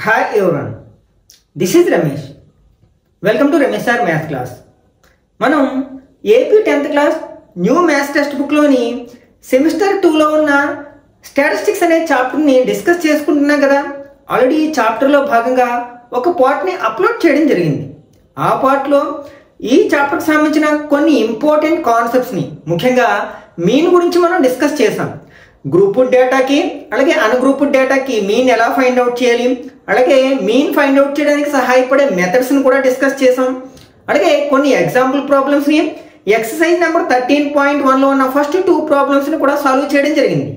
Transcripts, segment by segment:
Hi everyone, this is Ramesh. Welcome to Ramesh Sir Math Class. మనం AP 10th class new maths text బుక్లోని semester 2లో ఉన్న statistics అనే చాప్టర్ని discuss చేసుకుంటున్నాం కదా. ఆల్రెడీ ఈ చాప్టర్లో భాగంగా ఒక పార్ట్ని అప్లోడ్ చేయడం జరిగింది. ఆ పార్ట్లో ఈ చాప్టర్కి సంబంధించిన కొన్ని ఇంపార్టెంట్ కాన్సెప్ట్స్ని, ముఖ్యంగా మీన్ గురించి మనం డిస్కస్ చేసాం. గ్రూప్డ్ డేటాకి అలాగే అన్గ్రూప్డ్ డేటాకి మీన్ ఎలా ఫైండ్ అవుట్ చేయాలి, అలాగే మీన్ ఫైండ్ అవుట్ చేయడానికి సహాయపడే మెథడ్స్ని కూడా డిస్కస్ చేసాం. అలాగే కొన్ని ఎగ్జాంపుల్ ప్రాబ్లమ్స్ని ఎక్సర్సైజ్ నెంబర్ 13.1లో ఉన్న ఫస్ట్ 2 ప్రాబ్లమ్స్ని కూడా సాల్వ్ చేయడం జరిగింది.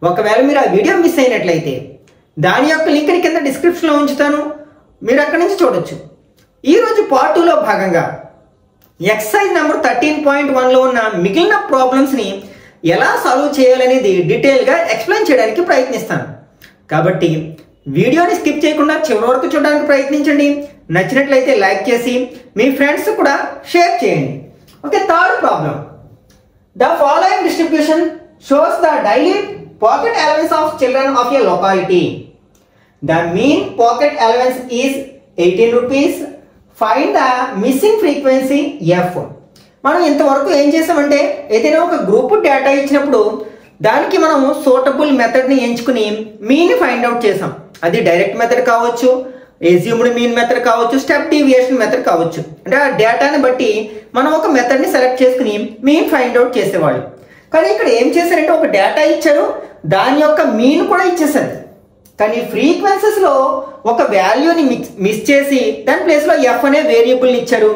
ఒకవేళ మీరు ఆ వీడియో మిస్ అయినట్లయితే దాని యొక్క లింక్ని కింద డిస్క్రిప్షన్లో ఉంచుతాను, మీరు అక్కడి నుంచి చూడొచ్చు. ఈరోజు పార్ట్ 2లో భాగంగా ఎక్సర్సైజ్ నెంబర్ 13.1లో ఉన్న మిగిలిన ప్రాబ్లమ్స్ని ఎలా సాల్వ్ చేయాలనేది డీటెయిల్గా ఎక్స్ప్లెయిన్ చేయడానికి ప్రయత్నిస్తాను. కాబట్టి వీడియోని స్కిప్ చేయకుండా చివరి వరకు చూడడానికి ప్రయత్నించండి. నచ్చినట్లయితే లైక్ చేసి మీ ఫ్రెండ్స్ కూడా షేర్ చేయండి. Okay, third problem. The following distribution shows the daily pocket allowance of children of a locality. The mean pocket allowance is 18 rupees. Find the missing frequency F. మనం ఇంతవరకు ఏం చేసామంటే, ఏదైనా ఒక గ్రూప్ డేటా ఇచ్చినప్పుడు దానికి మనము సూటబుల్ మెథడ్ని ఎంచుకుని మీన్ ఫైండ్ అవుట్ చేసాం. అది డైరెక్ట్ మెథడ్ కావచ్చు, ఎస్యూమ్డ్ మీన్ మెథడ్ కావచ్చు, స్టెప్ డీవియేషన్ మెథడ్ కావచ్చు. అంటే ఆ డేటాని బట్టి మనం ఒక మెథడ్ని సెలెక్ట్ చేసుకుని మీన్ ఫైండ్ అవుట్ చేసేవాళ్ళు. కానీ ఇక్కడ ఏం చేశారంటే, ఒక డేటా ఇచ్చారు, దాని యొక్క మీన్ కూడా ఇచ్చేసారు. కానీ ఫ్రీక్వెన్సీస్లో ఒక వాల్యూని మిస్ చేసి దాని ప్లేస్లో ఎఫ్ అనే వేరియబుల్ని ఇచ్చారు.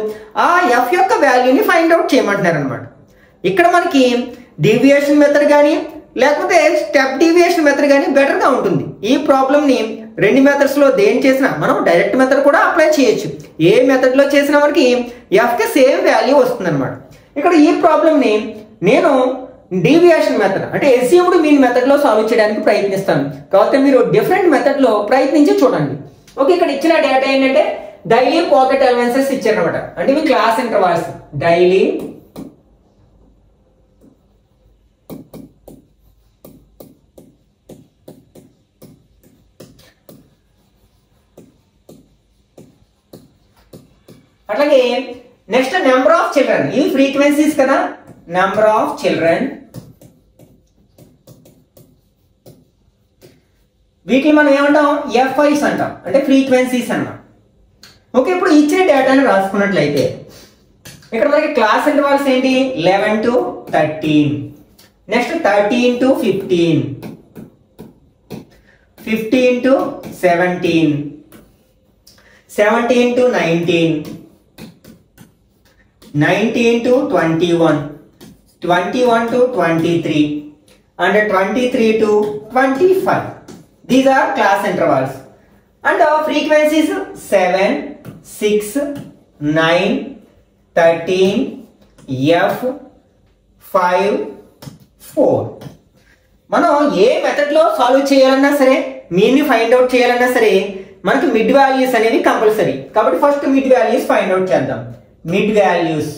ఆ ఎఫ్ యొక్క వాల్యూని ఫైండ్ అవుట్ చేయమంటున్నారు అనమాట. ఇక్కడ మనకి డీవియేషన్ మెథడ్ కానీ లేకపోతే స్టెప్ డీవియేషన్ మెథడ్ కానీ బెటర్గా ఉంటుంది. ఈ ప్రాబ్లమ్ని రెండు మెథడ్స్లో దేని చేసినా మనం డైరెక్ట్ మెథడ్ కూడా అప్లై చేయొచ్చు. ఏ మెథడ్లో చేసినా మనకి ఎఫ్కి సేమ్ వాల్యూ వస్తుంది అనమాట. ఇక్కడ ఈ ప్రాబ్లమ్ని నేను డీవియేషన్ మెథడ్ అంటే ఎస్యూమ్డ్ మీన్ మెథడ్లో సాల్వ్ చేయడానికి ప్రయత్నిస్తాను. కాబట్టి మీరు డిఫరెంట్ మెథడ్లో ప్రయత్నించి చూడండి. ఓకే, ఇక్కడ ఇచ్చిన డేటా ఏంటంటే డైలీ పాకెట్ అలవెన్సెస్ ఇచ్చారనమాట. అంటే ఇవి క్లాస్ ఇంటర్వల్స్. డైలీ అట్లాగే నెక్స్ట్ నెంబర్ ఆఫ్ చిల్డ్రన్. ఇవి ఫ్రీక్వెన్సీస్ కదా. నెంబర్ ఆఫ్ చిల్డ్రన్, వీటిని మనం ఏమంటాం, ఎఫ్ఐస్ అంటాం, అంటే ఫ్రీక్వెన్సీస్ అన్నమాట. ఓకే, ఇప్పుడు ఇచ్చిన డేటాని రాసుకున్నట్లయితే ఇక్కడ మనకి క్లాస్ ఇంటర్వల్స్ ఏంటి, 11 to 13, next 13 to 15, 15 to 17, 17 to 19, 19 to 21, 21 to 23, and 23 to 25. These are class intervals. And frequencies 7, 6, 9, 13, F, 5, 4. మనం ఏ మెథడ్లో సాల్వ్ చేయాలన్నా సరే, మీన్ని ఫైండ్ అవుట్ చేయాలన్నా సరే మనకి మిడ్ వాల్యూస్ అనేవి కంపల్సరీ. కాబట్టి first mid values find out చేద్దాం. మిడ్ వాల్యూస్,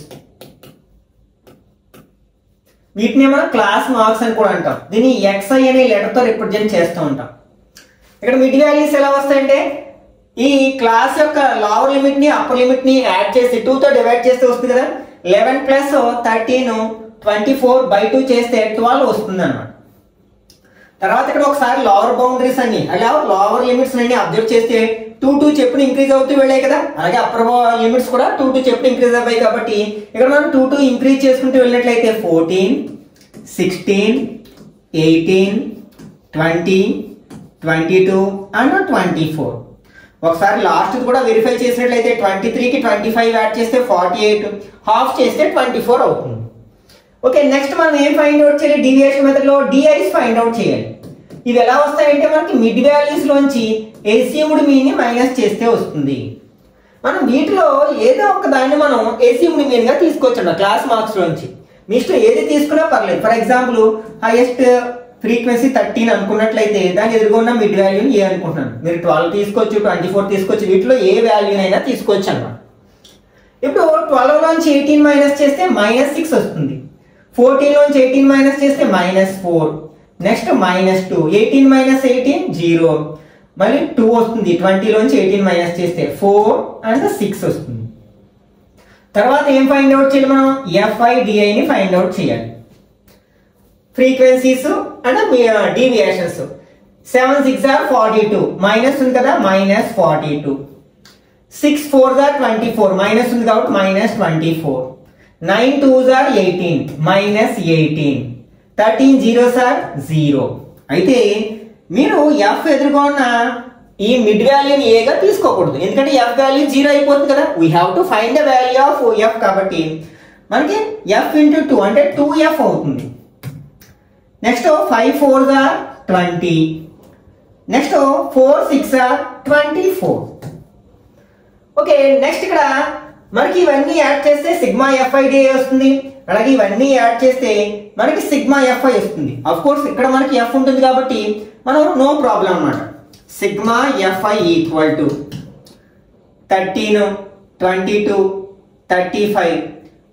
వీటిని మనం క్లాస్ మార్క్స్ అని కూడా అంటాం. దీన్ని XI అనే లెటర్తో రిప్రజెంట్ చేస్తూ ఉంటాం. ఇక్కడ మిడ్ వాల్యూస్ ఎలా వస్తాయంటే, ఈ క్లాస్ యొక్క లోవర్ లిమిట్ ని అప్పర్ లిమిట్ ని యాడ్ చేసి 2తో డివైడ్ చేస్తే వస్తుంది కదా. 11 + 13 24/2 చేస్తే 12 వస్తుంది అన్నమాట. తర్వాత ఇక్కడ ఒకసారి లోవర్ బౌండరీస్ అన్ని అలా లోవర్ లిమిట్స్ అన్ని అబ్జర్వ్ చేస్తే 2 చెప్పుని ఇంక్రీజ్ అవుతూ వెళ్ళాయి కదా. అలాగే అప్పర్ లిమిట్స్ కూడా 2 చెప్పుని ఇంక్రీజ్ అవ్వాయి. కాబట్టి ఇక్కడ మనం 2 ఇంక్రీజ్ చేసుకుంటూ వెళ్ళినట్లయితే 14, 16, 18, 20, 22 and 24. ఒకసారి లాస్ట్ కూడా వెరిఫై చేసినట్లయితే 23కి 25 యాడ్ చేస్తే 48, హాఫ్ చేస్తే 24 అవుతుంది. ఓకే, నెక్స్ట్ మనం ఏం ఫైండ్ అవుట్ చేయాలి, డీవియేషన్ మెథడ్లో డిఐస్ ఫైండ్ అవుట్ చేయాలి. ఇవి ఎలా వస్తాయంటే మనకి మిడ్ వాల్యూస్ లోంచి ఎస్యూమ్డ్ మీన్ ని మైనస్ చేస్తే వస్తుంది. మనం వీటిలో ఏదో ఒక దాన్ని మనం ఎస్యూమ్డ్ మీన్ గా తీసుకోవచ్చు క్లాస్ మార్క్స్ లోంచి. మీ ఇష్టం ఏది తీసుకున్నా పర్లేదు. ఫర్ ఎగ్జాంపుల్ హైయెస్ట్ ఫ్రీక్వెన్సీ 13 అనుకున్నట్లయితే దాని ఎదురుగున్న మిడ్ వాల్యూని ఏ అనుకుంటున్నాను. మీరు 12 తీసుకోవచ్చు, 24 తీసుకోవచ్చు, వీటిలో ఏ వాల్యూనైనా తీసుకోవచ్చు అన్నమాట. ఇప్పుడు 12 లోంచి 18 మైనస్ చేస్తే -6 వస్తుంది. 14 లోంచి 18 మైనస్ చేస్తే -4, నెక్స్ట్ -2, 18 - 18 0, మళ్ళీ 2 వస్తుంది, 20లోంచి 18 మైనస్ చేస్తే 4 అండ్ 6 వస్తుంది. తర్వాత ఏం ఫైండ్ అవుట్ చేయాలి మనం? FIDIని ఫైండ్ అవుట్ చేయాలి. ఫ్రీక్వెన్సీస్ అంటే డీవియేషన్స్. 7 6 are 42, మైనస్ ఉంది కదా, మైనస్ 42. 6 4 are 24, మైనస్ ఉంది కాబట్టి minus 24. 9 2s are 18, minus 18. 13 zeros are 0. అయితే మీరు F ఎదుర్కొన్న ఈ మిడ్ వాల్యూని ఏగా తీసుకోకూడదు, ఎందుకంటే F వాల్యూ 0 అయిపోతుంది కదా. We have to find the value of F కాబట్టి మనకి F into 2 అంటే 2F అవుతుంది. Next 5 4s are 20. Next 4 6 are 24. Okay, next ఇక్కడ మనకి ఇవన్నీ యాడ్ చేస్తే సిగ్మా FIDI వస్తుంది. అలాగే ఇవన్నీ యాడ్ చేస్తే మనకి సిగ్మా FI వస్తుంది. అఫ్ కోర్స్ ఇక్కడ మనకి F ఉంటుంది కాబట్టి మనం నో ప్రాబ్లం అన్నమాట. Sigma FI equal to 13 22 35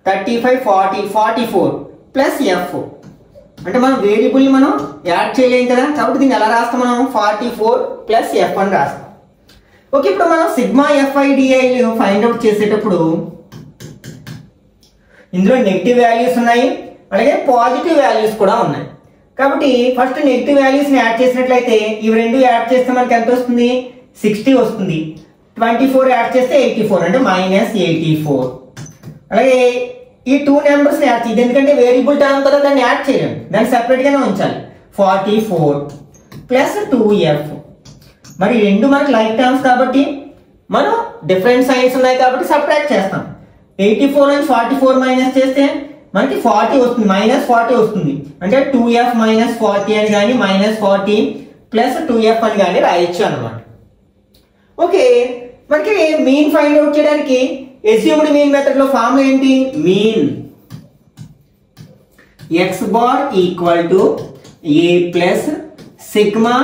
35 40 44 plus F. అంటే మనం వేరియబుల్ మనం యాడ్ చేయలేం కదా, కాబట్టి దీన్ని ఎలా రాస్తాం మనం? 44 ప్లస్ F అని రాస్తాం. ఓకే, ఇప్పుడు మనం సిగ్మా FIDI ఫైండ్ అవుట్ చేసేటప్పుడు ఇందులో నెగిటివ్ వాల్యూస్ ఉన్నాయి, అలాగే పాజిటివ్ వాల్యూస్ కూడా ఉన్నాయి. కాబట్టి ఫస్ట్ నెగిటివ్ వాల్యూస్ ని యాడ్ చేసినట్లయితే ఇవి రెండు యాడ్ చేస్తే మనకి ఎంత వస్తుంది? 60 వస్తుంది. 24 యాడ్ చేస్తే 84 అంటే మైనస్ 84. అలాగే ఈ 2 నెంబర్స్ ని యాడ్ చేయాలి, ఎందుకంటే వేరియబుల్ టర్మ్ కదా, దాన్ని యాడ్ చేయలేము, దాన్ని సెపరేట్ గానే ఉంచాలి. 44 ప్లస్ 2F. మరి రెండు మనకి లైక్ టర్మ్స్ కాబట్టి మనం డిఫరెంట్ సైన్స్ ఉన్నాయి కాబట్టి సబ్ట్రాక్ట్ చేస్తాం. 84 నుంచి 44 మైనస్ చేస్తే మనకి 40 వస్తుంది, మైనస్ 40 వస్తుంది. అంటే 2F మైనస్ 40 అని కానీ మైనస్ 40 ప్లస్ 2F అని కానీ రాయొచ్చు అనమాట. ఓకే, మనకి మీన్ ఫైండ్ అవుట్ చేయడానికి అస్యూమ్డ్ మీన్ మెథడ్ లో ఫార్ములా ఏంటి? Mean x bar equal to a plus sigma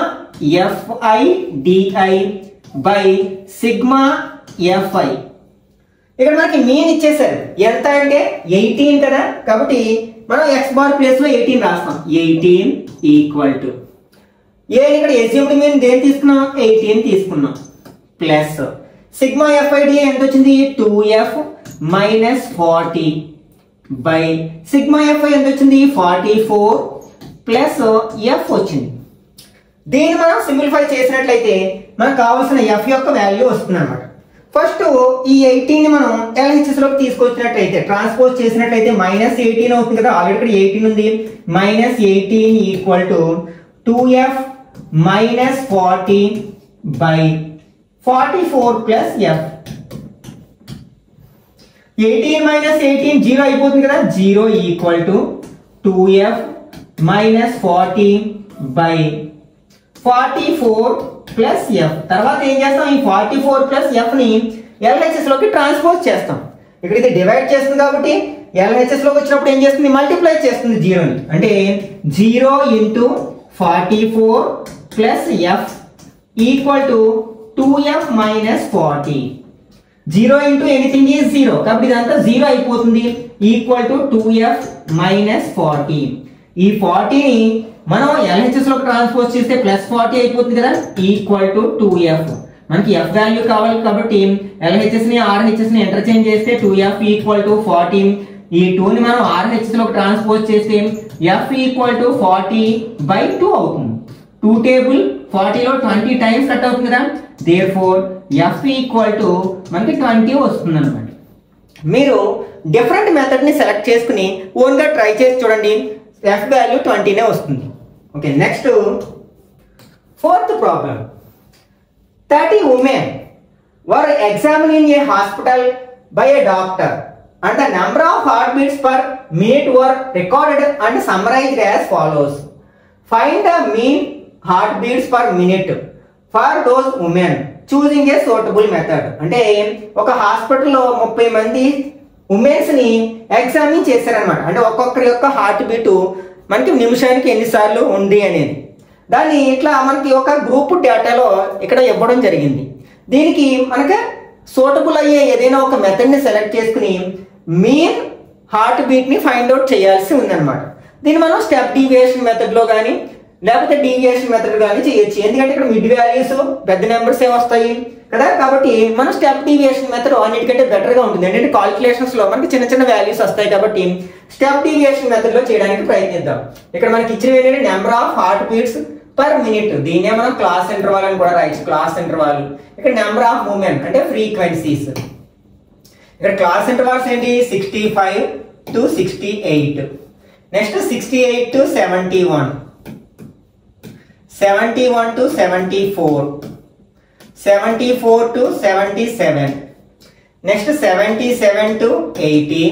FIDI by sigma FI. ఇక్కడ మనకి మీన్ ఇచ్చేసారు, ఎంత అంటే 18 కదా, కాబట్టి మనం x బార్ ప్లేస్ లో 18 రాస్తాం. 18 ఈక్వల్ టు ఏ, ఇక్కడ అస్యూమ్డ్ మీన్ దేని తీసుకున్నాం? 18 తీసుకున్నాం. ప్లస్ సిగ్మా FIDI ఎంత వచ్చింది? 2F minus 40 by sigma FI ఎంత వచ్చింది? 44 ప్లస్ F వచ్చింది. దీన్ని మనం సింప్లిఫై చేసినట్లయితే మనకు కావాల్సిన F యొక్క వాల్యూ వస్తుంది అనమాట. ఫస్ట్ ఈ 18 ని మనం LHS లోకి తీసుకొచ్చినట్లయితే ట్రాన్స్పోజ్ చేసినట్లయితే మైనస్ 18 అవుతుంది కదా, ఆల్రెడీ ఇక్కడ 18 ఉంది. Minus 18 equal to 2F minus 40 by 44 plus F. 18 minus 18 0 అయిపోతుంది కదా, 0 equal to 2F minus 40 by 44 plus F. తర్వాత ఏం చేస్తాం? ఈ 44 ప్లస్ F ని LHS లోకి ట్రాన్స్పోజ్ చేస్తాం. ఇక్కడ ఇది డివైడ్ చేస్తుంది కాబట్టి LHS లోకి వచ్చినప్పుడు ఏం చేస్తుంది? మల్టిప్లై చేస్తుంది 0ని. అంటే 0 into 44 plus F equal to 2F minus 40. 0 into anything is 0, కాబట్టి ఇదంతా 0 అయిపోతుంది. Equal to 2F minus 40. ఈ 40ని మనం LHS లోకి ట్రాన్స్పోజ్ చేస్తే ప్లస్ 40 అయిపోతుంది కదా, ఈక్వల్ టు 2F. మనకి F వాల్యూ కావాలి కాబట్టి LHS ని RHS ని ఇంటర్చేంజ్ చేస్తే 2F ఈక్వల్ టు 40. ఈ 2 ని మనం RHS లోకి ట్రాన్స్పోజ్ చేస్తే F ఈక్వల్ టు 40 బై 2 అవుతుంది. 2 టేబుల్ 40 లో 20 టైమ్స్ కట్ అవుతుంది కదా, దేర్ఫోర్ F ఈక్వల్ టు మనకి 20 వస్తుంది అనమాట. మీరు డిఫరెంట్ మెథడ్ ని సెలెక్ట్ చేసుకుని ఓన్ గా ట్రై చేసి చూడండి, F వాల్యూ 20నే వస్తుంది. Okay, next fourth problem. 30 women were examined in a hospital by a doctor and the number of heartbeats per minute were recorded and summarized as follows. Find the mean heartbeats per minute for those women choosing a suitable method. అంటే ఒక హాస్పిటల్లో 30 మంది women's ని examine చేశారనమాట. అంటే ఒక్కొక్కరి యొక్క heart beat మనకి నిమిషానికి ఎన్నిసార్లు ఉంది అనేది, దాన్ని ఇట్లా మనకి ఒక గ్రూప్ డేటాలో ఇక్కడ ఇవ్వడం జరిగింది. దీనికి మనకి సూటబుల్ అయ్యే ఏదైనా ఒక మెథడ్ ని సెలెక్ట్ చేసుకుని మీన్ హార్ట్ బీట్ ని ఫైండ్ అవుట్ చేయాల్సి ఉందన్నమాట. దీన్ని మనం స్టెప్ డీవియేషన్ మెథడ్ లో కానీ లేకపోతే డీవియేషన్ మెథడ్ కానీ చేయొచ్చు. ఎందుకంటే ఇక్కడ మిడ్ వాల్యూస్ పెద్ద నెంబర్స్ వస్తాయి కదా, కాబట్టి మనం స్టెప్ డీవియేషన్ మెథడ్ అన్నిటికంటే బెటర్ గా ఉంటుంది. ఏంటంటే కాలిక్యులేషన్స్ లో మనకి చిన్న చిన్న వాల్యూస్ వస్తాయి కాబట్టి స్టెప్ డీవియేషన్ మెథడ్ లో చేయడానికి ప్రయత్నిద్దాం. ఇక్కడ మనకి ఇచ్చిన ఏంటంటే number of heart beats per minute, దీన్నే మనం క్లాస్ ఇంటర్వల్ అని కూడా రాయొచ్చు. క్లాస్ ఇంటర్వల్ ఇక్కడ నెంబర్ ఆఫ్ మూమెంట్ అంటే ఫ్రీక్వెన్సీస్. ఇక్కడ క్లాస్ ఇంటర్వల్స్ ఏంటి 65 to 68, next 68 to 71, 71 to 74, 74 to 77, next 77 to 80,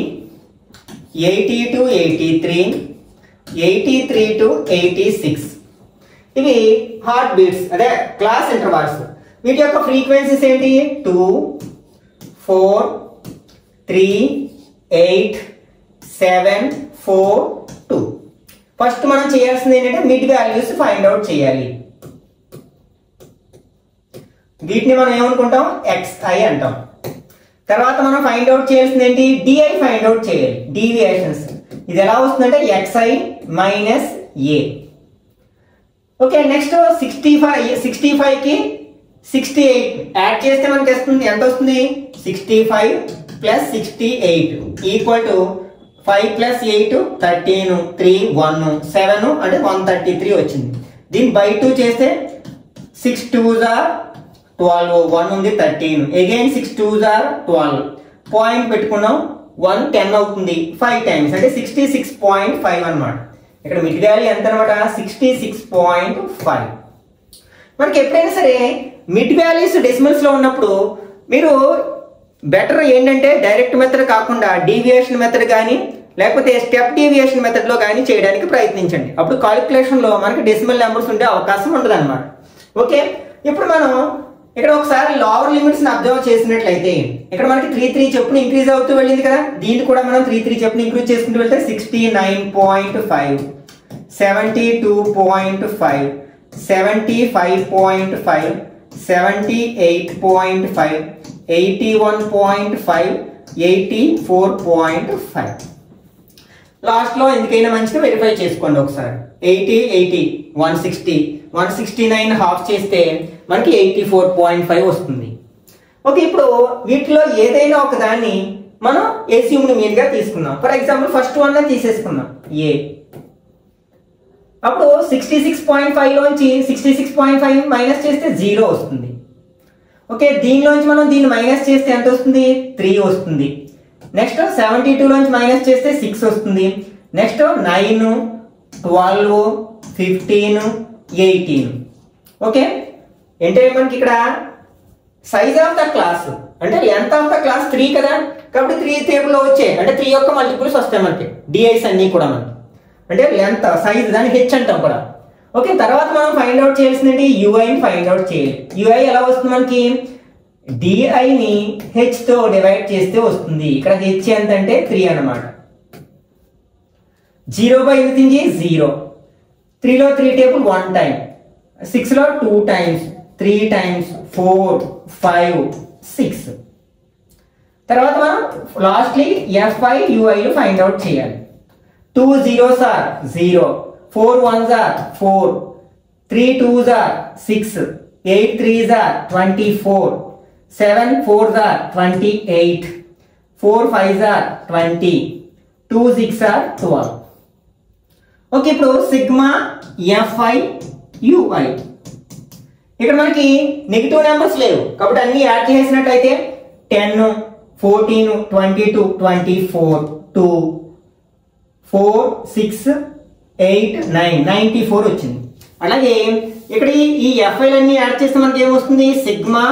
80 to 83, 83 to 86. ఇవి హార్ట్ బీట్స్ అదే క్లాస్ ఇంటర్వల్స్. వీటి యొక్క ఫ్రీక్వెన్సీస్ ఏంటి 2, 4, 3, 8, 7, 4, 2. ఫస్ట్ మనం చేయాల్సింది ఏంటంటే మిడ్ వాల్యూస్ ఫైండ్ అవుట్ చేయాలి. వీటిని మనం ఏమనుకుంటాం xi అంటాం. తర్వాత మనం ఫైండ్ అవుట్ చేయాల్సింది ఏంటి di ఫైండ్ అవుట్ చేయాలి. డీవియేషన్స్ ఇది ఎలా వస్తుందంటే xi minus a. Okay, next 65 కి 68 యాడ్ చేస్తే మనకి వస్తుంది ఎంత వస్తుంది 65 ప్లస్ 68 ఈక్వల్ టు 5 ప్లస్ 8 13, 3, 1, 7 అంటే 133 వచ్చింది. దీన్ని బై 2 చేస్తే 6 2s are 12, 1 ఉంది 13, అగైన్ 6 2s are 12, పాయింట్ పెట్టుకున్నాం 1 10 అవుతుంది 5 టైమ్స్ అంటే 66.5 అన్నమాట. ఇక్కడ మిడ్ వాల్యూ ఎంత అనమాట 66.5. మనకి ఎప్పుడైనా సరే మిడ్ వాల్యూస్ డెసిమల్స్ లో ఉన్నప్పుడు మీరు బెటర్ ఏంటంటే డైరెక్ట్ మెథడ్ కాకుండా డీవియేషన్ మెథడ్ కానీ లేకపోతే స్టెప్ డీవియేషన్ మెథడ్ లో కానీ చేయడానికి ప్రయత్నించండి. అప్పుడు కాలిక్యులేషన్ లో మనకి డెసిమల్ నెంబర్స్ ఉండే అవకాశం ఉండదు అనమాట. ఓకే, ఇప్పుడు మనం ఇక్కడ ఒకసారి లోవర్ లిమిట్స్ ని అబ్జర్వ్ చేసినట్లయితే ఇక్కడ మనకి 3 చెప్పున ఇంక్రీజ్ అవుతూ వెళ్ళింది కదా, దీన్ని కూడా మనం 3 చెప్పున ఇంక్రీజ్ చేసుకుంటూ వెళ్తే 69.5, 72.5, 75.5, 78.5, 81.5, 84.5. లాస్ట్ లో ఎందుకైనా మంచిగా వెరిఫై చేసుకోండి ఒకసారి. 80, 80, 160, 169 హాఫ్ చేస్తే మనకి 84.5 వస్తుంది. ఓకే, ఇప్పుడు వీటిలో ఏదైనా ఒక దాన్ని మనం ఎస్యూమ్డ్ మీన్ గా తీసుకుందాం. ఫర్ ఎగ్జాంపుల్ ఫస్ట్ వన్ తీసేసుకుందాం ఏ. అప్పుడు 66.5 లోంచి 66.5 మైనస్ చేస్తే 0 వస్తుంది. ఓకే, దీనిలోంచి మనం దీన్ని మైనస్ చేస్తే ఎంత వస్తుంది 3 వస్తుంది. నెక్స్ట్ 72 లోంచి మైనస్ చేస్తే 6 వస్తుంది. నెక్స్ట్ 9, 12, 15, 18. ఓకే, అంటే మనకి ఇక్కడ సైజ్ ఆఫ్ ద క్లాస్ అంటే లెంత్ ఆఫ్ ద క్లాస్ 3 కదా, కాబట్టి 3 టేబుల్ లో వచ్చాయి అంటే 3 యొక్క మల్టిపుల్స్ వస్తాయి మనకి. డిఐస్ అన్ని కూడా మనకి అంటే లెంత్ సైజ్ దాన్ని హెచ్ అంటాం కూడా. ఓకే, తర్వాత మనం ఫైండ్ అవుట్ చేయాల్సింది యూఐని ఫైండ్ అవుట్ చేయాలి. యూఐ ఎలా వస్తుంది మనకి డిఐని హెచ్ తో డివైడ్ చేస్తే వస్తుంది. ఇక్కడ హెచ్ ఎంత అంటే 3 అన్నమాట. 0 బై ఎనిమిది 0, 3 లో 3 టేబుల్ 1 టైం, 6 లో 2 టైమ్స్, 3 టైమ్స్, 4, 5, 6. తర్వాత మనం లాస్ట్లీ ఎఫ్ఐ యూఐలు ఫైండ్ అవుట్ చేయాలి. 2 zeros are 0, 4 ones are 4, 3 2s are 6, 8 3s are 24, 7 4s are 28, 4 5s are 20, 2 6 are 12. Okay, ఇప్పుడు సిగ్మా ఎఫ్ఐ యూఐ ఇక్కడ మనకి నెగిటివ్ నెంబర్స్ లేవు కాబట్టి అన్ని యాడ్ చేసినట్టయితే 10, 14, 22, 24, 2, 4, 6, 8, 9, 94 వచ్చింది. అలాగే ఇక్కడ ఈ ఎఫ్ఐలన్నీ యాడ్ చేస్తే మనకి ఏమొస్తుంది సిగ్మా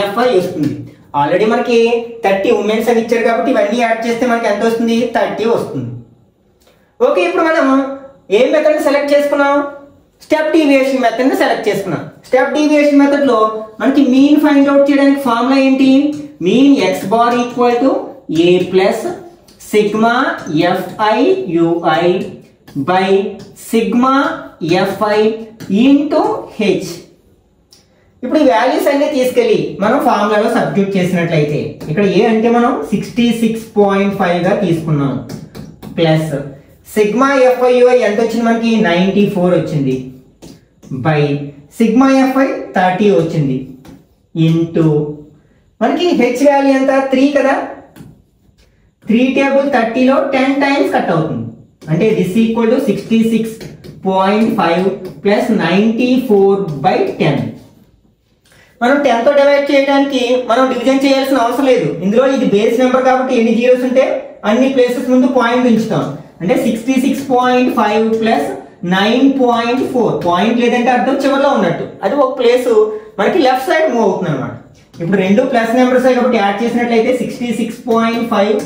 ఎఫ్ఐ వస్తుంది. ఆల్రెడీ మనకి 30 ఉమెన్స్ అని ఇచ్చారు కాబట్టి ఇవన్నీ యాడ్ చేస్తే మనకి ఎంత వస్తుంది 30 వస్తుంది. ఓకే, ఇప్పుడు మనం ఏ మెథడ్ సెలెక్ట్ చేసుకున్నాం స్టెప్ డీవియేషన్ మెథడ్ ని సెలెక్ట్ చేసుకున్నాం. స్టెప్ డీవియేషన్ మెథడ్ లో మనకి మీన్ ఫైండ్ అవుట్ చేయడానికి ఫార్ములా ఏంటి mean x bar equal to a plus sigma f i u i by sigma f i into h. ఇప్పుడు ఈ వాల్యూస్ అన్ని తీసుకెళ్ళి మనం ఫార్ములాలో సబ్స్టిట్యూట్ చేసినట్లయితే ఇక్కడ ఏ అంటే మనం 66.5 గా తీసుకున్నాం ప్లస్ సిగ్మా ఎఫ్ఐ యూఐ ఎంత వచ్చింది మనకి 94 వచ్చింది. బై సిగ్మా ఎఫ్ఐ 30 వచ్చింది ఇంటూ మనకి హెచ్ వాల్యూ ఎంత 3 కదా, 3 టేబుల్ 30లో 10 టైమ్స్ కట్ అవుతుంది అంటే దిస్ ఈక్వల్ టు 66.5 ప్లస్ 94/10. మనం 10తో డివైడ్ చేయడానికి మనం డివిజన్ చేయాల్సిన అవసరం లేదు. ఇందులో ఇది బేస్ నెంబర్ కాబట్టి ఎన్ని జీరోస్ ఉంటే అన్ని ప్లేసెస్ ముందు పాయింట్ ఉంచుతాం. అంటే 66.5 ప్లస్ 9.4 పాయింట్ లేదంటే అర్థం చివరిలో ఉన్నట్టు, అది ఒక ప్లేస్ మనకి లెఫ్ట్ సైడ్ మూవ్ అవుతుంది అనమాట. ఇప్పుడు రెండు ప్లస్ నెంబర్స్ కాబట్టి యాడ్ చేసినట్లయితే 66.5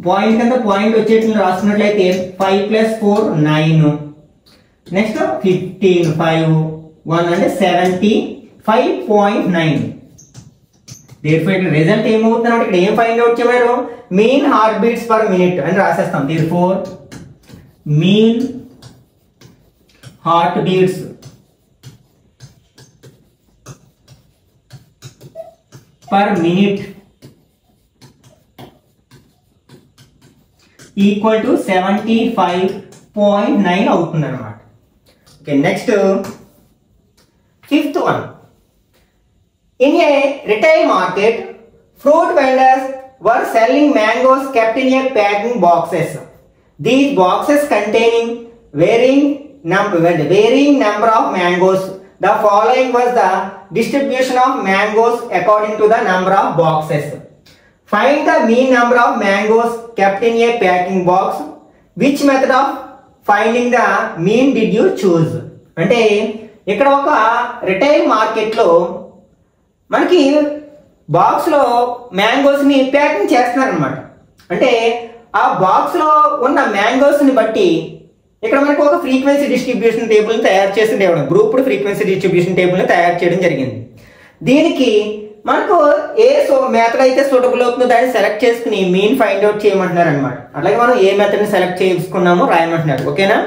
పాయింట్ కింద పాయింట్ వచ్చేట్లు రాస్తున్నట్లయితే 5 + 4 9, నెక్స్ట్ 15 5 1 అంటే 75.9. దేర్ఫోర్ రిజల్ట్ ఏమవుతుంది అంటే ఇక్కడ ఏం ఫైండ్ అవుట్ చేయమన్నారు, mean heart beats per minute అని రాసేస్తాం. Therefore mean heart beats per minute equal to 75.9 అవుతుంది అనమాట. Okay, next fifth one. In a retail market, fruit vendors were selling mangoes kept in a packing boxes. These boxes containing varying number of mangoes. The following was the distribution of mangoes according to the number of boxes. Find the mean number of mangoes kept in a packing box. Which method of finding the mean did you choose? అంటే ఇక్కడ ఒక retail మార్కెట్లో మనకి బాక్స్లో మ్యాంగోస్ని packing చేస్తున్నారనమాట. అంటే ఆ బాక్స్లో ఉన్న మ్యాంగోస్ని బట్టి ఇక్కడ మనకు ఒక ఫ్రీక్వెన్సీ డిస్ట్రిబ్యూషన్ టేబుల్ని తయారు చేసి గ్రూప్డ్ ఫ్రీక్వెన్సీ డిస్ట్రిబ్యూషన్ టేబుల్ని తయారు చేయడం జరిగింది. దీనికి మనకు ఏ మెథడ్ అయితే సూటబుల్ అవుతుందో దాన్ని సెలెక్ట్ చేసుకుని మీన్ ఫైండ్ అవుట్ చేయమంటున్నారు అనమాట. అట్లాగే మనం ఏ మెథడ్ని సెలెక్ట్ చేసుకున్నామో రాయమంటున్నారు. ఓకేనా,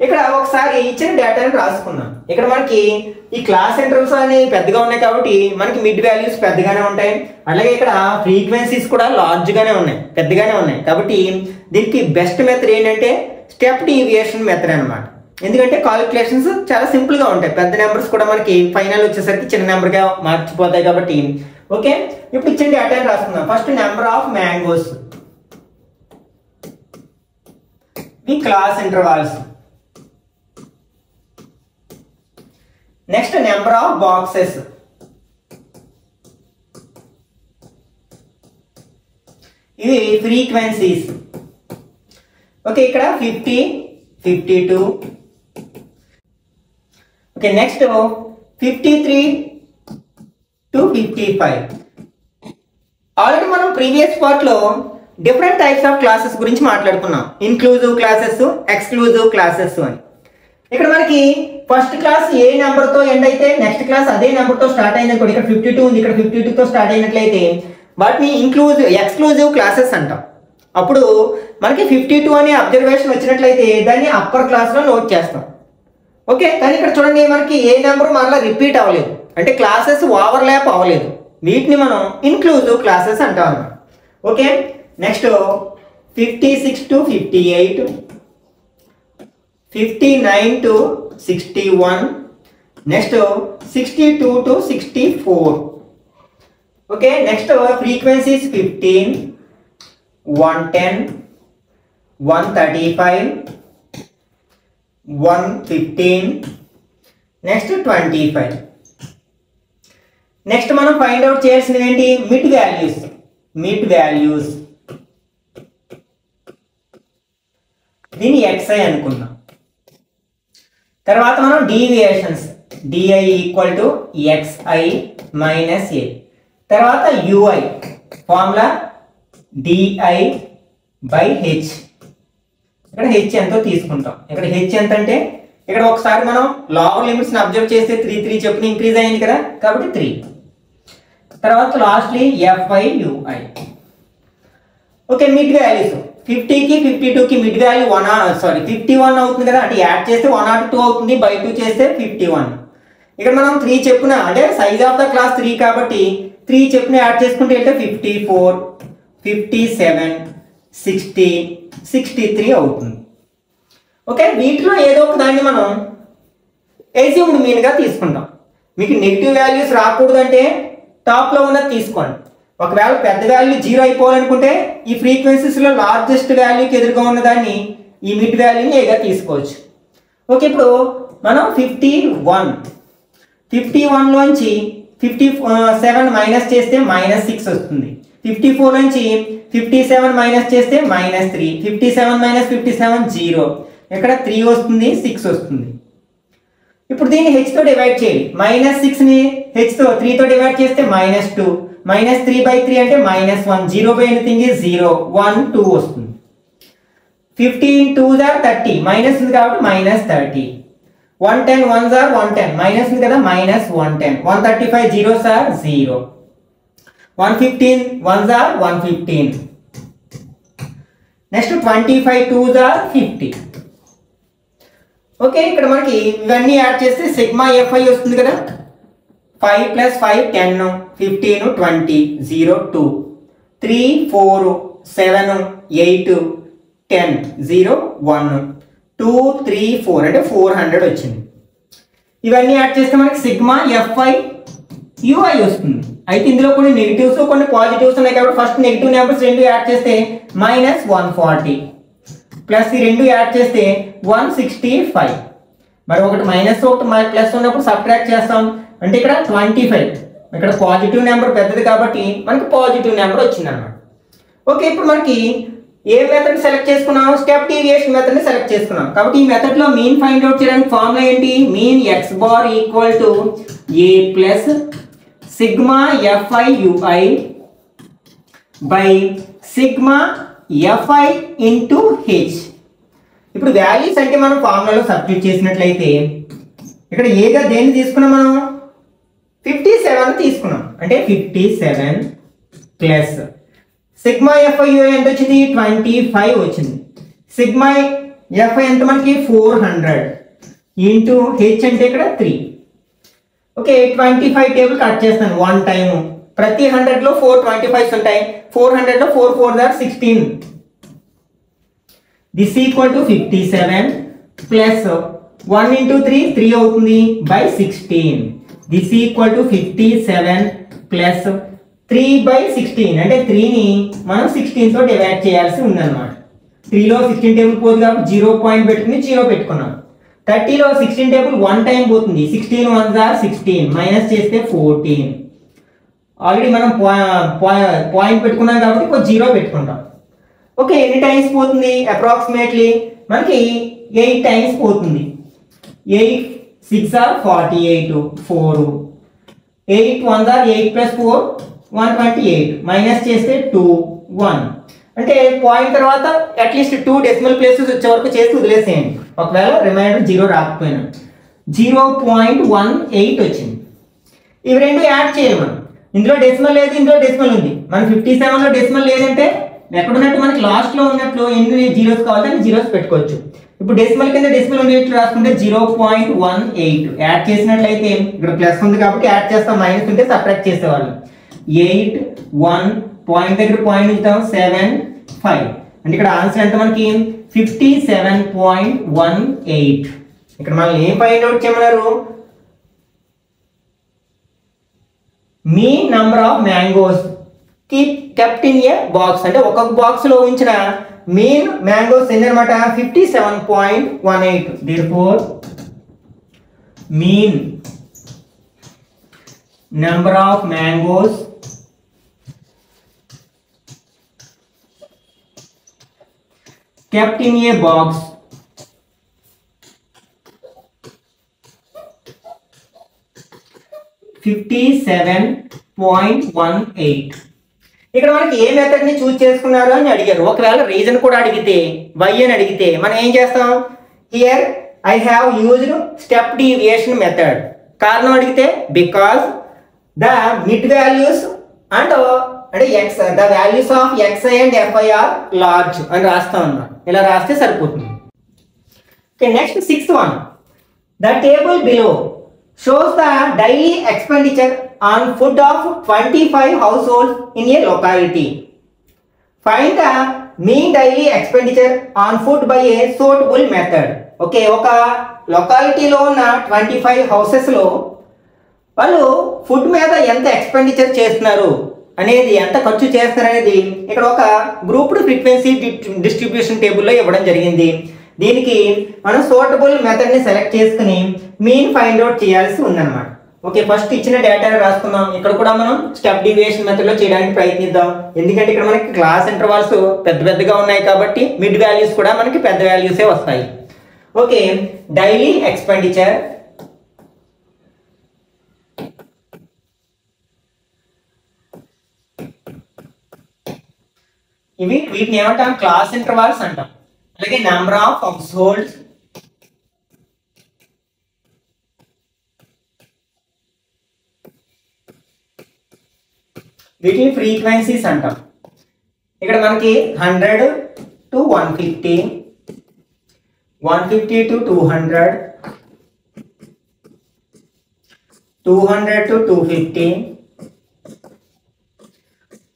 ఇక్కడ ఒకసారి ఇచ్చిన డేటాని రాసుకున్నాం. ఇక్కడ మనకి ఈ క్లాస్ ఇంటర్వల్స్ అనేవి పెద్దగా ఉన్నాయి కాబట్టి మనకి మిడ్ వాల్యూస్ పెద్దగానే ఉంటాయి. అలాగే ఇక్కడ ఫ్రీక్వెన్సీస్ కూడా లార్జ్ గానే ఉన్నాయి, పెద్దగానే ఉన్నాయి. కాబట్టి దీనికి బెస్ట్ మెథడ్ ఏంటంటే స్టెప్ డీవియేషన్ మెథడ్ అనమాట. ఎందుకంటే కాలిక్యులేషన్స్ చాలా సింపుల్ గా ఉంటాయి, పెద్ద నెంబర్స్ కూడా మనకి ఫైనల్ వచ్చేసరికి చిన్న నెంబర్ గా మార్చిపోతాయి కాబట్టి. ఓకే, ఇప్పుడు ఇచ్చిన డేటాని రాసుకుందాం. First number of mangoes the class intervals. Next number of boxes, ఇది ఫ్రీక్వెన్సీస్. ఓకే, ఇక్కడ 50 52. Okay, next 53 to 55. ఆల్రెడీ మనం ప్రీవియస్ పార్ట్ లో డిఫరెంట్ టైప్స్ ఆఫ్ క్లాసెస్ గురించి మాట్లాడుకున్నాం, ఇన్క్లూజివ్ క్లాసెస్, ఎక్స్క్లూజివ్ క్లాసెస్ అని. ఇక్కడ మనకి ఫస్ట్ క్లాస్ ఏ నెంబర్ తో ఎండ్ అయితే నెక్స్ట్ క్లాస్ అదే నెంబర్ తో స్టార్ట్ అయింది అనుకోండి. ఇక్కడ 52 ఉంది, ఇక్కడ 52 తో స్టార్ట్ అయినట్లయితే వాటిని ఎక్స్క్లూజివ్ క్లాసెస్ అంటాం. అప్పుడు మనకి 52 అనే అబ్జర్వేషన్ వచ్చినట్లయితే దాన్ని అప్పర్ క్లాస్ లో నోట్ చేస్తాం. ఓకే, కానీ ఇక్కడ చూడండి మనకి ఏ నెంబర్ మరలా రిపీట్ అవ్వలేదు, అంటే క్లాసెస్ ఓవర్లాప్ అవ్వలేదు. వీటిని మనం ఇన్క్లూజివ్ క్లాసెస్ అంటాం అన్నమాట. Okay, next 56 to 58, 59 to 61, next 62 to 64. Okay, next frequencies 15, 110, 135, 115, next 25. Next మనం ఫైండ్ అవుట్ చేయాల్సినవి ఏంటి, మిడ్ వాల్యూస్. దీన్ని xi అనుకుందాం. తర్వాత మనం deviations, di equal to xi minus a. తర్వాత ui formula di by h. ఇక్కడ h ఎంతో తీసుకుంటాం. ఇక్కడ h ఎంత అంటే ఇక్కడ ఒకసారి మనం లోవర్ లిమిట్స్ ని అబ్జర్వ్ చేస్తే 3 చెప్పుని ఇంక్రీజ్ అయింది కదా, కాబట్టి 3. తర్వాత lastly fi ui. Okay, mid values 50 కి 52 కి మిడ్ వాల్యూ 51 అవుతుంది కదా, అంటే యాడ్ చేస్తే 102 అవుతుంది, బై 2 చేస్తే 51. ఇక్కడ మనం 3 చెప్పున అంటే సైజ్ ఆఫ్ ద క్లాస్ 3 కాబట్టి 3 చెప్పున యాడ్ చేసుకుంటే వెళ్తే 54, 57, 60, 63 అవుతుంది. ఓకే, వీటిలో ఏదో ఒక దాన్ని మనం అస్యూమ్డ్ మీన్గా తీసుకుంటాం. మీకు నెగిటివ్ వాల్యూస్ రాకూడదంటే టాప్లో ఉన్నది తీసుకోండి. ఒకవేళ పెద్ద వాల్యూ 0 అయిపోవాలనుకుంటే ఈ ఫ్రీక్వెన్సీస్లో లార్జెస్ట్ వాల్యూకి ఎదురుగా ఉన్నదాన్ని ఈ మిడ్ వాల్యూని ఏగా తీసుకోవచ్చు. ఓకే, ఇప్పుడు మనం 51లోంచి 57 మైనస్ చేస్తే -6 వస్తుంది. 54 నుంచి 57 మైనస్ చేస్తే -3. 57 మైనస్ 57 0. ఇక్కడ 3 వస్తుంది, 6 వస్తుంది. ఇప్పుడు దీన్ని హెచ్తో డివైడ్ చేయాలి. -6ని హెచ్తో 3తో డివైడ్ చేస్తే -2. -3/3 అంటే -1. 0 బై ఎనీథింగ్ ఈజ్ 0. 1 2 వస్తుంది. 15 2s are 30. మైనస్ ఉంది కాబట్టి -30. 110 1s are 110. మైనస్ ఉంది కదా -110. 135 0s are 0. 115 1s are 115. Next 25 2s are 50. Okay, ఇక్కడ మనకి ఇవన్నీ యాడ్ చేస్తే సిగ్మా ఎఫ్ఐ వస్తుంది కదా. 5 + 5 10, 15 20, 0 2, 3 4 7 8 10, 0 1, 2 3 4 అంటే 400 వచ్చింది. ఇవన్నీ యాడ్ చేస్తే మనకి సిగ్మా ఎఫ్ఐ యూఐ వస్తుంది. అయితే ఇందులో కొన్ని నెగిటివ్స్ కొన్ని పాజిటివ్స్ ఉన్నాయి కాబట్టి ఫస్ట్ నెగిటివ్ నెంబర్స్ రెండు యాడ్ చేస్తే -140 ప్లస్ ఈ రెండు యాడ్ చేస్తే 165. మరి ఒకటి మైనస్ ఒకటి ప్లస్ ఉన్నప్పుడు సబ్ట్రాక్ట్ చేస్తాం అంటే ఇక్కడ 25. ఇక్కడ పాజిటివ్ నెంబర్ పెద్దది కాబట్టి మనకి పాజిటివ్ నెంబర్ వచ్చింది అన్నమాట. ఓకే, ఇప్పుడు మనకి ఏ మెథడ్ సెలెక్ట్ చేసుకున్నాం? స్టెప్ డీవియేషన్ మెథడ్ ని సెలెక్ట్ చేసుకున్నాం. కాబట్టి ఈ మెథడ్ లో మీన్ ఫైండ్ అవుట్ చేయడానికి ఫార్ములా ఏంటి? Mean x bar equal to a plus sigma f i u i by sigma f i into h. ఇప్పుడు వాల్యూస్ అంటే మనం ఫార్ములాలో సబ్స్టిట్యూట్ చేసినట్లయితే ఇక్కడ ఏగా దేన్ని తీసుకున్నాం? మనం 57 తీసుకున్నాం. అంటే 57 ప్లస్ సిగ్మా ఎఫ్ఐ ఎంత వచ్చింది? 25 వచ్చింది. సిగ్మా ఎఫ్ఐ ఎంత మనకి? 400 ఇంటూ హెచ్ అంటే ఇక్కడ 3. ఓకే, 25 టేబుల్ కట్ చేస్తాను 1 టైం. ప్రతి 100లో 4 25s ఉంటాయి. 400లో 4 4s are 16. This equal to 57 plus 1 into 3 అవుతుంది by 16. This equal to 57 plus 3/16 అంటే 3ని మనం 16తో డివైడ్ చేయాల్సి ఉందన్నమాట. 3లో 16 టేబుల్ పోదు కాబట్టి 0 పాయింట్ పెట్టుకుని 0 పెట్టుకున్నాం. 30లో 16 టేబుల్ 1 టైం పోతుంది. 16 1s are 16 మైనస్ చేస్తే 14. ఆల్రెడీ మనం పాయింట్ పెట్టుకున్నాం కాబట్టి ఒక 0 పెట్టుకుంటాం. ఓకే, ఎన్ని టైమ్స్ పోతుంది? అప్రాక్సిమేట్లీ మనకి 8 టైమ్స్ పోతుంది. 8 6 are 48, 4 8 1s are 8 plus 4 128 minus చేస్తే 2 1 అంటే పాయింట్ తర్వాత అట్లీస్ట్ 2 డెసిమల్ ప్లేసెస్ వచ్చే వరకు చేసి వదిలేసేయండి. ఒకవేళ రిమైండర్ 0 రాకపోయినా 0.18 వచ్చింది. ఇవి రెండు యాడ్ చేయాలి మనం. ఇందులో డెసిమల్ లేదు, ఇందులో డెసిమల్ ఉంది. మన 57లో డెసిమల్ లేదంటే ఎక్కడున్నట్టు మనకి లాస్ట్ లో ఉన్నట్లు ఎన్ని జీరోస్ కావాలంటే జీరోస్ పెట్టుకోవచ్చు. ఇప్పుడు డెసిమల్ కింద డెసిమల్ ఉండేట్లు రాసుకుంటే 0.18 యాడ్ చేసినట్లయితే ఇక్కడ ప్లస్ ఉంది కాబట్టి యాడ్ చేస్తాం, మైనస్ ఉంటే సబ్ట్రాక్ట్ చేసేవాళ్ళం. 8 1 పాయింట్ దగ్గర పాయింట్ ఉంచుతాం 7 5 అంటే ఇక్కడ ఆన్సర్ ఎంత మనకి 57.18. ఇక్కడ మనం ఏం ఫైండ్ అవుట్ చేయమన్నారు? Mean number of mangoes kept in a box అంటే ఒక్కొక్క బాక్స్ లో ఉంచిన మీన్ మ్యాంగోస్ ఎన్ని అన్నమాట? 57.18. therefore mean number of mangoes kept in a box (57.18). ఇక్కడ మనకి ఏ మెథడ్ ని చూస్ చేసుకున్నారు అని అడిగారు. ఒకవేళ రీజన్ కూడా అడిగితే వై అని అడిగితే మనం ఏం చేస్తాం? Here I have used step deviation method. కారణం అడిగితే because the mid values and అంటే x the values of x i and f i are large అని రాస్తాం అన్నమాట. ఇలా రాస్తే సరిపోతుంది. Okay, next 6th one. The table below shows the daily expenditure on food of 25 households in a locality. Find the mean daily expenditure on food by a suitable method. Okay, ఒక లొకాలిటీలో ఉన్న 25 హౌసెస్లో వాళ్ళు food మీద ఎంత expenditure చేస్తున్నారు అనేది, ఎంత ఖర్చు చేస్తున్నారు అనేది ఇక్కడ ఒక గ్రూప్డ్ ఫ్రీక్వెన్సీ డిస్ట్రిబ్యూషన్ టేబుల్లో ఇవ్వడం జరిగింది. దీనికి మనం సూటబుల్ మెథడ్ని సెలెక్ట్ చేసుకుని మీన్ ఫైండ్ అవుట్ చేయాల్సి ఉందన్నమాట. ఓకే, ఫస్ట్ ఇచ్చిన డేటాని రాసుకుందాం. ఇక్కడ కూడా మనం స్టెప్ డీవియేషన్ మెథడ్లో చేయడానికి ప్రయత్నిద్దాం. ఎందుకంటే ఇక్కడ మనకి క్లాస్ ఇంటర్వల్స్ పెద్ద పెద్దగా ఉన్నాయి కాబట్టి మిడ్ వాల్యూస్ కూడా మనకి పెద్ద వాల్యూసే వస్తాయి. ఓకే, డైలీ ఎక్స్పెండిచర్ వీటిని ఏమంటాం, క్లాస్ ఇంటర్వల్స్ అంటాం. అలాగే నెంబర్ ఆఫ్ హౌస్ హోల్డ్స్, వీటిని ఫ్రీక్వెన్సీస్ అంటాం. ఇక్కడ మనకి 100 to 150, 150 to 200, 200 to 250,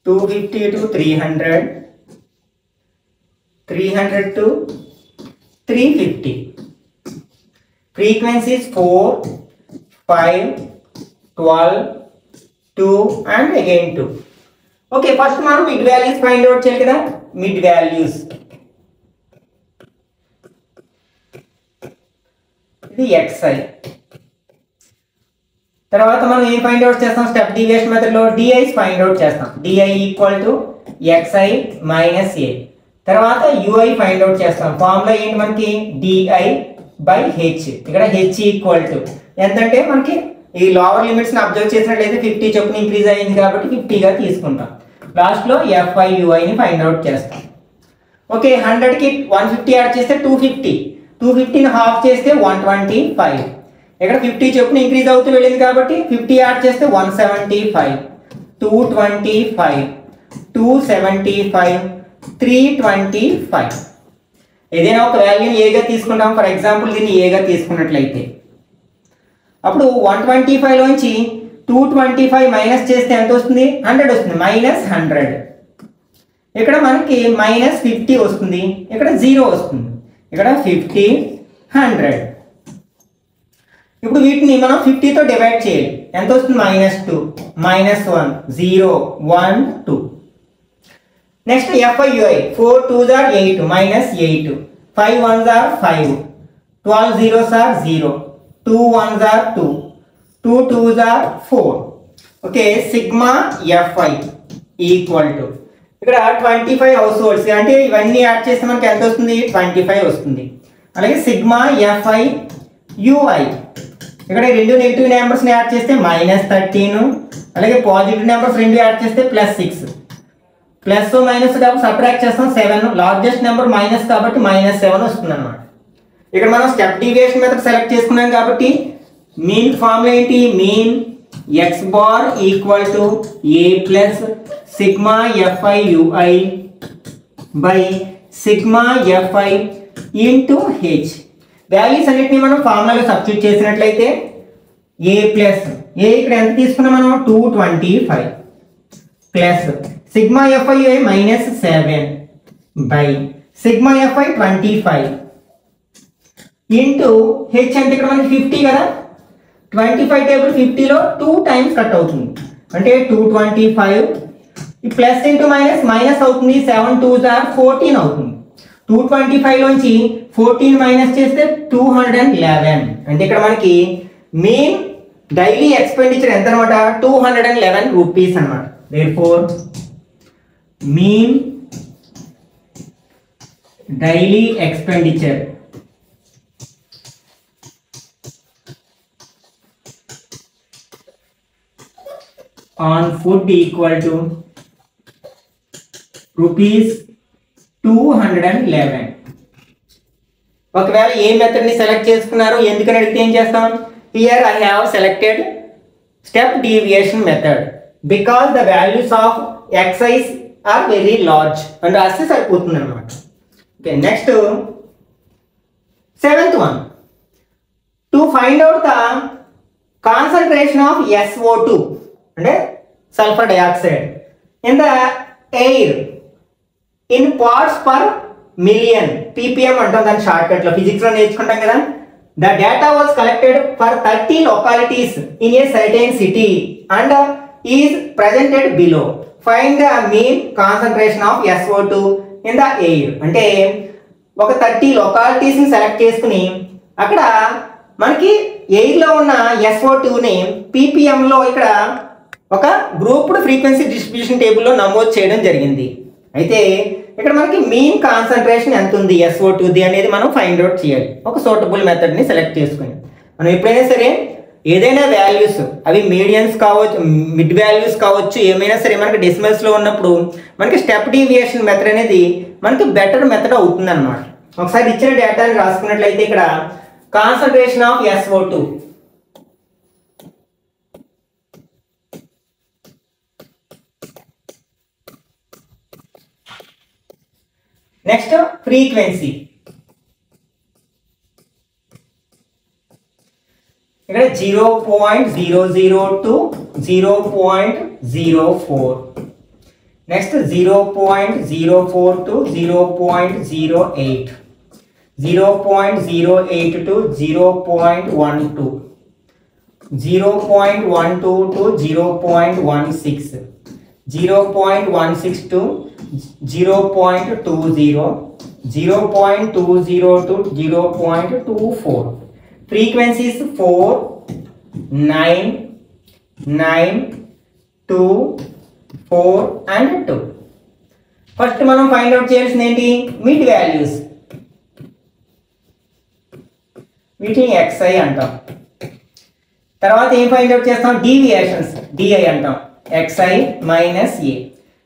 250 to 300, 300 to 350. Frequencies 4, 5, 12, 2 and again 2. Okay, first మనం మిడ్ వాల్యూస్ ఫైండ్ అవుట్ చేయాలి కదా. మిడ్ వాల్యూస్ ఇది xi. తర్వాత మనం ఏం ఫైండ్ అవుట్ చేస్తాం, స్టెప్ డీవియేషన్ మెథడ్లో డిఐస్ ఫైండ్ అవుట్ చేస్తాం. DI equal to xi minus a. తర్వాత ui ఫైండ్ అవుట్ చేస్తాం. ఫార్ములా ఏంటి మనకి, డిఐ బై హెచ్. ఇక్కడ హెచ్ ఈక్వల్ టు ఎంతంటే మనకి ఈ లోవర్ లిమిట్స్ని అబ్జర్వ్ చేసినట్లయితే 50 చొప్పున ఇంక్రీజ్ అయ్యింది కాబట్టి 50గా తీసుకుంటాం. లాస్ట్లో fi uiని ఫైండ్ అవుట్ చేస్తాం. ఓకే, 100కి 150 యాడ్ చేస్తే 250, 250ని హాఫ్ చేస్తే 125. ఇక్కడ 50 చొప్పున ఇంక్రీజ్ అవుతూ వెళ్ళింది కాబట్టి 50 యాడ్ చేస్తే 175, 225, 275, 325. ఏదైనా ఒక వాల్యూని ఏగా తీసుకుంటాం. ఫర్ ఎగ్జాంపుల్ దీన్ని ఏగా తీసుకున్నట్లయితే అప్పుడు 125లోంచి 225 మైనస్ చేస్తే ఎంత వస్తుంది, 100 వస్తుంది. మైనస్ 100. ఇక్కడ మనకి మైనస్ 50 వస్తుంది. ఇక్కడ 0 వస్తుంది. ఇక్కడ 50, 100. ఇప్పుడు వీటిని మనం 50తో డివైడ్ చేయాలి. ఎంత వస్తుంది, -2, -1, 0, 1, 2. Next fi ui, 4 2s are 8, -8, 5 1s are 5, 12 0s are 0, 2 1s are 2, 2 2s are 4. Okay, sigma fi equal to ఇక్కడ 25 హౌస్ హోల్డ్స్ అంటే ఇవన్నీ యాడ్ చేస్తే మనకి ఎంత వస్తుంది, 25 వస్తుంది. అలాగే సిగ్మా fi ui, ఇక్కడ రెండు నెగిటివ్ నెంబర్స్ని యాడ్ చేస్తే -13, అలాగే పాజిటివ్ నెంబర్స్ రెండు యాడ్ చేస్తే +6. ప్లస్ మైనస్ కాబట్టి సబ్ట్రాక్ట్ చేస్తాం 7. లార్జెస్ట్ నెంబర్ మైనస్ కాబట్టి -7 వస్తుంది అనమాట. ఇక్కడ మనం స్టెప్ డీవియేషన్ మెథడ్ సెలెక్ట్ చేసుకున్నాం కాబట్టి మీన్ ఫార్ములా ఏంటి, mean x bar equal to a plus sigma fi ui by sigma fi into H. Values అన్నిటిని మనం ఫార్ములాలో సబ్స్టిట్యూట్ చేసినట్లయితే a ప్లస్ a ఇక్కడ ఎంత తీసుకున్నాం మనం, 225 plus sigma fi ui -7 by sigma fi 25 into H అంటే ఇక్కడ మనకి 50 కదా. 25 టేబుల్ 50లో 2 టైమ్స్ కట్ అవుతుంది అంటే 225. ఈ ప్లస్ ఇంటూ మైనస్ మైనస్ అవుతుంది. 7 2s are 14 అవుతుంది. 225లోంచి 14 మైనస్ చేస్తే 211. అంటే ఇక్కడ మనకి మెయిన్ డైలీ ఎక్స్పెండిచర్ ఎంత అనమాట, 211 రూపీస్ అనమాట. Therefore mean daily expenditure on food equal to rupees 211. ఒకవేళ ఏ మెథడ్ ని సెలెక్ట్ చేసుకున్నారు ఎందుకని అడిగితే ఏం చేస్తాం, here I have selected step deviation method because the values of xi are very large and రాస్తే సరిపోతుంది అన్నమాట. Okay, next 7th one, to find out the concentration of SO2 అంటే sulphur dioxide in the air in parts per million, ppm అంటాం దాని short cut లో, physics లో నేర్చుకుంటాం కదా. The data was collected for 30 localities in a certain city and is presented below. Find the mean concentration of SO2 in the air. అంటే ఒక 30 localities ని select చేసుకుని అక్కడ మనకి ఎయిర్ లో ఉన్న SO2ని పీపీఎం లో ఇక్కడ ఒక గ్రూప్డ్ ఫ్రీక్వెన్సీ డిస్ట్రిబ్యూషన్ టేబుల్లో నమోదు చేయడం జరిగింది. అయితే ఇక్కడ మనకి మీన్ కాన్సన్ట్రేషన్ ఎంత ఉంది SO2 అనేది మనం ఫైండ్ అవుట్ చేయాలి ఒక సూటబుల్ మెథడ్ని సెలెక్ట్ చేసుకుని. మనం ఎప్పుడైనా సరే ఏదైనా వాల్యూస్, అవి మీడియన్స్ కావచ్చు, మిడ్ వాల్యూస్ కావచ్చు, ఏమైనా సరే మనకి డెసిమల్స్లో ఉన్నప్పుడు మనకి స్టెప్ డీవియేషన్ మెథడ్ అనేది మనకి బెటర్ మెథడ్ అవుతుంది అనమాట. ఒకసారి ఇచ్చిన డేటాని రాసుకున్నట్లయితే ఇక్కడ concentration of SO2, next frequency, ఇక్కడ 0.00 to 0.04, next 0.04 to 0.08, 0.08 to 0.12, 0.12 to 0.16, 0.16 to 0.20, 0.20 to 0.24. Frequencies 4, 9, 9, 2, 4 and 2. First మనం ఫైండ్ అవుట్ చేయాల్సింది ఏంటి? Mid values. వీటిని XI అంటాం. తర్వాత ఏం ఫైండ్ అవుట్ చేస్తాం? డీవియేషన్స్, DI అంటాం. XI minus A.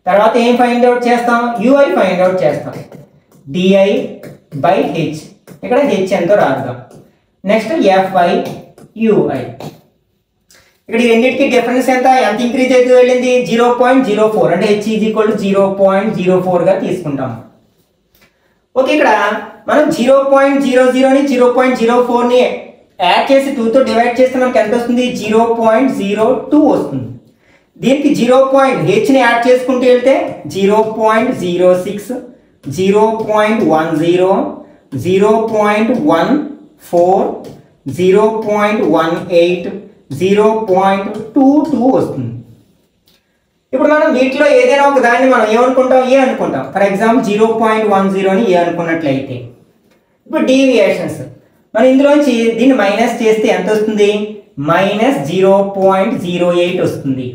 తర్వాత ఏం ఫైండ్ అవుట్ చేస్తాం? UI ఫైండ్ అవుట్ చేస్తాం. DI by H. ఇక్కడ H ఎంతో రాద్దాం. Next FI UI. ఇక్కడ ఈ రెండింటికి డిఫరెన్స్ ఎంత ఇంక్రీజ్ అయితే వెళ్ళింది? 0.04. అంటే H ఈజ్ ఈక్వల్ టు 0.04 గా తీసుకుంటాం. ఓకే, ఇక్కడ మనం 0.00ని 0.04ని యాడ్ చేసి 2తో డివైడ్ చేస్తే మనకి ఎంత వస్తుంది? 0.02 వస్తుంది. దీనికి Hని యాడ్ చేసుకుంటూ వెళ్తే 0.06, 0.10, 0.14, 0.18, 0.22 వస్తుంది. ఇప్పుడు మనం వీటిలో ఏదైనా ఒక దాన్ని మనం ఏమనుకుంటాం? ఏ అనుకుంటాం. ఫర్ ఎగ్జాంపుల్ 0.10ని ఏ అనుకున్నట్లయితే, ఇప్పుడు డీవియేషన్స్ మనం ఇందులోంచి దీన్ని మైనస్ చేస్తే ఎంత వస్తుంది? మైనస్ 0.08 వస్తుంది.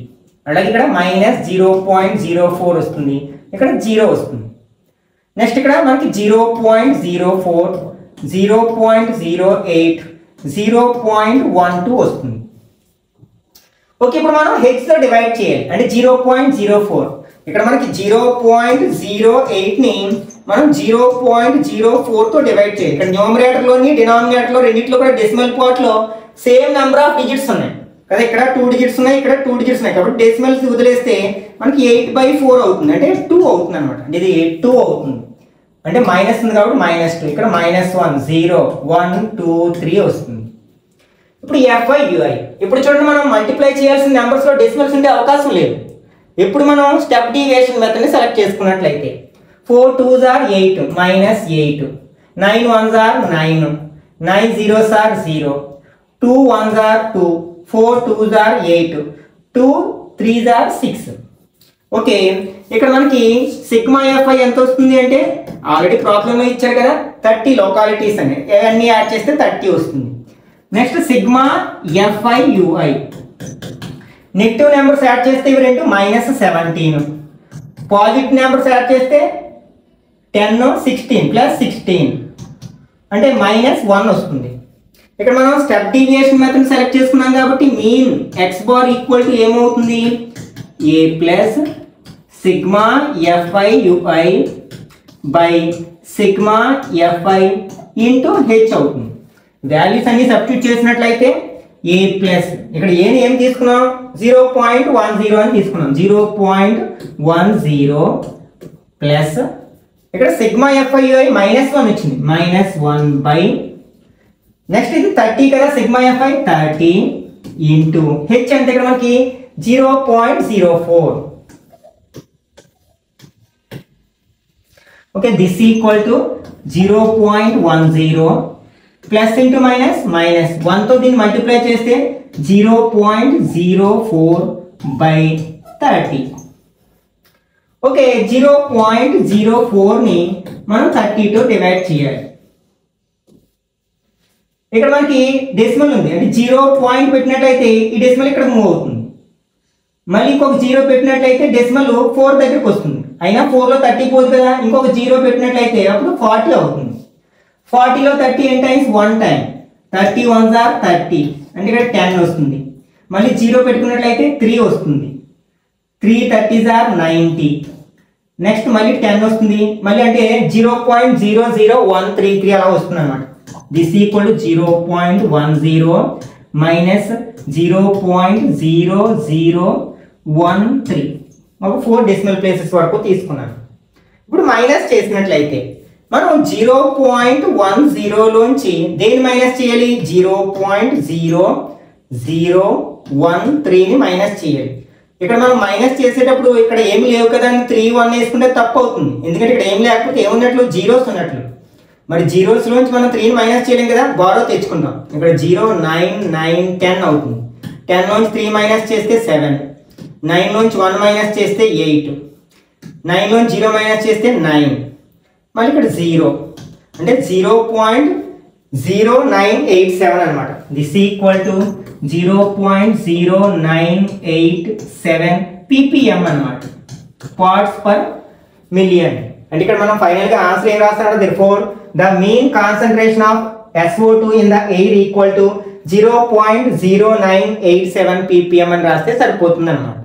అలాగే ఇక్కడ మైనస్ 0.04 వస్తుంది, ఇక్కడ 0 వస్తుంది. నెక్స్ట్ ఇక్కడ మనకి 0.04, 0.08, 0.12 వస్తుంది. ఓకే, ఇప్పుడు మనం హెచ్తో డివైడ్ చేయాలి. అంటే 0.04, ఇక్కడ మనకి 0.08ని మనం 0.04తో డివైడ్ చేయాలి. ఇక్కడ న్యూమరేటర్లోని డినామినేటర్లో రెండింటిలో కూడా డెసిమల్ పార్ట్లో సేమ్ నెంబర్ ఆఫ్ డిజిట్స్ ఉన్నాయి కదా. ఇక్కడ 2 డిజిట్స్ ఉన్నాయి, ఇక్కడ 2 డిజిట్స్ ఉన్నాయి. కాబట్టి డెసిమల్స్ వదిలేస్తే మనకి 8/4 అవుతుంది, అంటే 2 అవుతుంది అనమాట. ఇది 2 అవుతుంది. అంటే మైనస్ ఉంది కాబట్టి -2, ఇక్కడ -1, 0, 1, 2, 3 వస్తుంది. ఇప్పుడు FI UI. ఇప్పుడు చూడండి, మనం మల్టిప్లై చేయాల్సిన నెంబర్స్లో డెసిమల్స్ ఉండే అవకాశం లేదు. ఇప్పుడు మనం స్టెప్ డీవియేషన్ మెథడ్ని సెలెక్ట్ చేసుకున్నట్లయితే 4 2s are 8, -8, 9 1s are 9, 9 0s are 0, 2 1s are 2, 4 2s are 8, 2 3s are 6. Okay, ఇక్కడ మనకి సిగ్మా FI ఎంత వస్తుంది అంటే ఆల్రెడీ ప్రాబ్లంలో ఇచ్చారు కదా, 30 localities అని, అన్ని యాడ్ చేస్తే 30 వస్తుంది. Next sigma FI UI. Negative numbers add చేస్తే ఇవి రెండు -17, పాజిటివ్ నెంబర్స్ యాడ్ చేస్తే 10, 16 + 16 అంటే -1 వస్తుంది. ఇక్కడ మనం స్టెప్ డీవియేషన్ మెథడ్ సెలెక్ట్ చేసుకున్నాం కాబట్టి mean x bar equal to ఏమవుతుంది? A plus sigma FI UI by sigma FI into H అవుతుంది. వాల్యూస్ అన్ని సబ్స్టిట్యూట్ చేసినట్లయితే A ప్లస్, ఇక్కడ ఏం తీసుకున్నాం? 0.10 అని తీసుకున్నాం. 0.10 ప్లస్ ఇక్కడ సిగ్మా FI UI -1 వచ్చింది, -1 బై నెక్స్ట్ ఇది 30 కదా, సిగ్మా FI 30 ఇంటూ H అంటే ఇక్కడ మనకి 0.04. Okay, this equal to 0.10 plus into minus minus 1తో దీన్ని మల్టిప్లై చేస్తే 0.04/30. ఓకే, 0.04ని మనం 30తో డివైడ్ చేయాలి. ఇక్కడ మనకి డెసిమల్ ఉంది, అంటే 0 పాయింట్ పెట్టినట్లయితే ఈ డెసిమల్ ఇక్కడ మూవ్ అవుతుంది. మళ్ళీ ఇంకొక 0 పెట్టినట్లయితే డెసిమల్ 4 దగ్గరికి వస్తుంది. అయినా 4లో 30 పోదు కదా, ఇంకొక 0 పెట్టినట్లయితే అప్పుడు 40 అవుతుంది. 40లో 30 n times 1 time, 30 1s are 30 అంటే ఇక్కడ 10 వస్తుంది. మళ్ళీ 0 పెట్టుకున్నట్లయితే 3 వస్తుంది. 3 30s are 90. నెక్స్ట్ మళ్ళీ 10 వస్తుంది. మళ్ళీ అంటే 0.00133 అలా వస్తుంది అనమాట. This equal to 0.10 minus 0.0013. ఒక 4 డెసిమల్ ప్లేసెస్ వరకు తీసుకున్నాను. ఇప్పుడు మైనస్ చేసినట్లయితే మనం 0.10లోంచి దేని మైనస్ చేయాలి? 0.0013ని మైనస్ చేయాలి. ఇక్కడ మనం మైనస్ చేసేటప్పుడు ఇక్కడ ఏమి లేవు కదా అని 3 1 వేసుకుంటే తప్పు అవుతుంది. ఎందుకంటే ఇక్కడ ఏం లేకపోతే ఏమున్నట్లు? జీరోస్ ఉన్నట్లు. మరి జీరోస్లోంచి మనం 3ని మైనస్ చేయలేం కదా, బారో తెచ్చుకుంటాం. ఇక్కడ 0 9 9 10 అవుతుంది. 10లోంచి 3 మైనస్ చేస్తే 7, 9లోంచి 1 మైనస్ చేస్తే 8, 9లోంచి 0 మైనస్ చేస్తే 9, మళ్ళీ ఇక్కడ 0 అంటే 0.0987 అనమాట. దిస్ ఈక్వల్ టు 0.0987 ppm అనమాట, పార్ట్స్ పర్ మిలియన్. అంటే ఇక్కడ మనం ఫైనల్ గా ఆన్సర్ ఏం రాస్తామంటే therefore the mean concentration of SO2 in the air equal to 0.0987 ppm అని రాస్తే సరిపోతుంది అనమాట.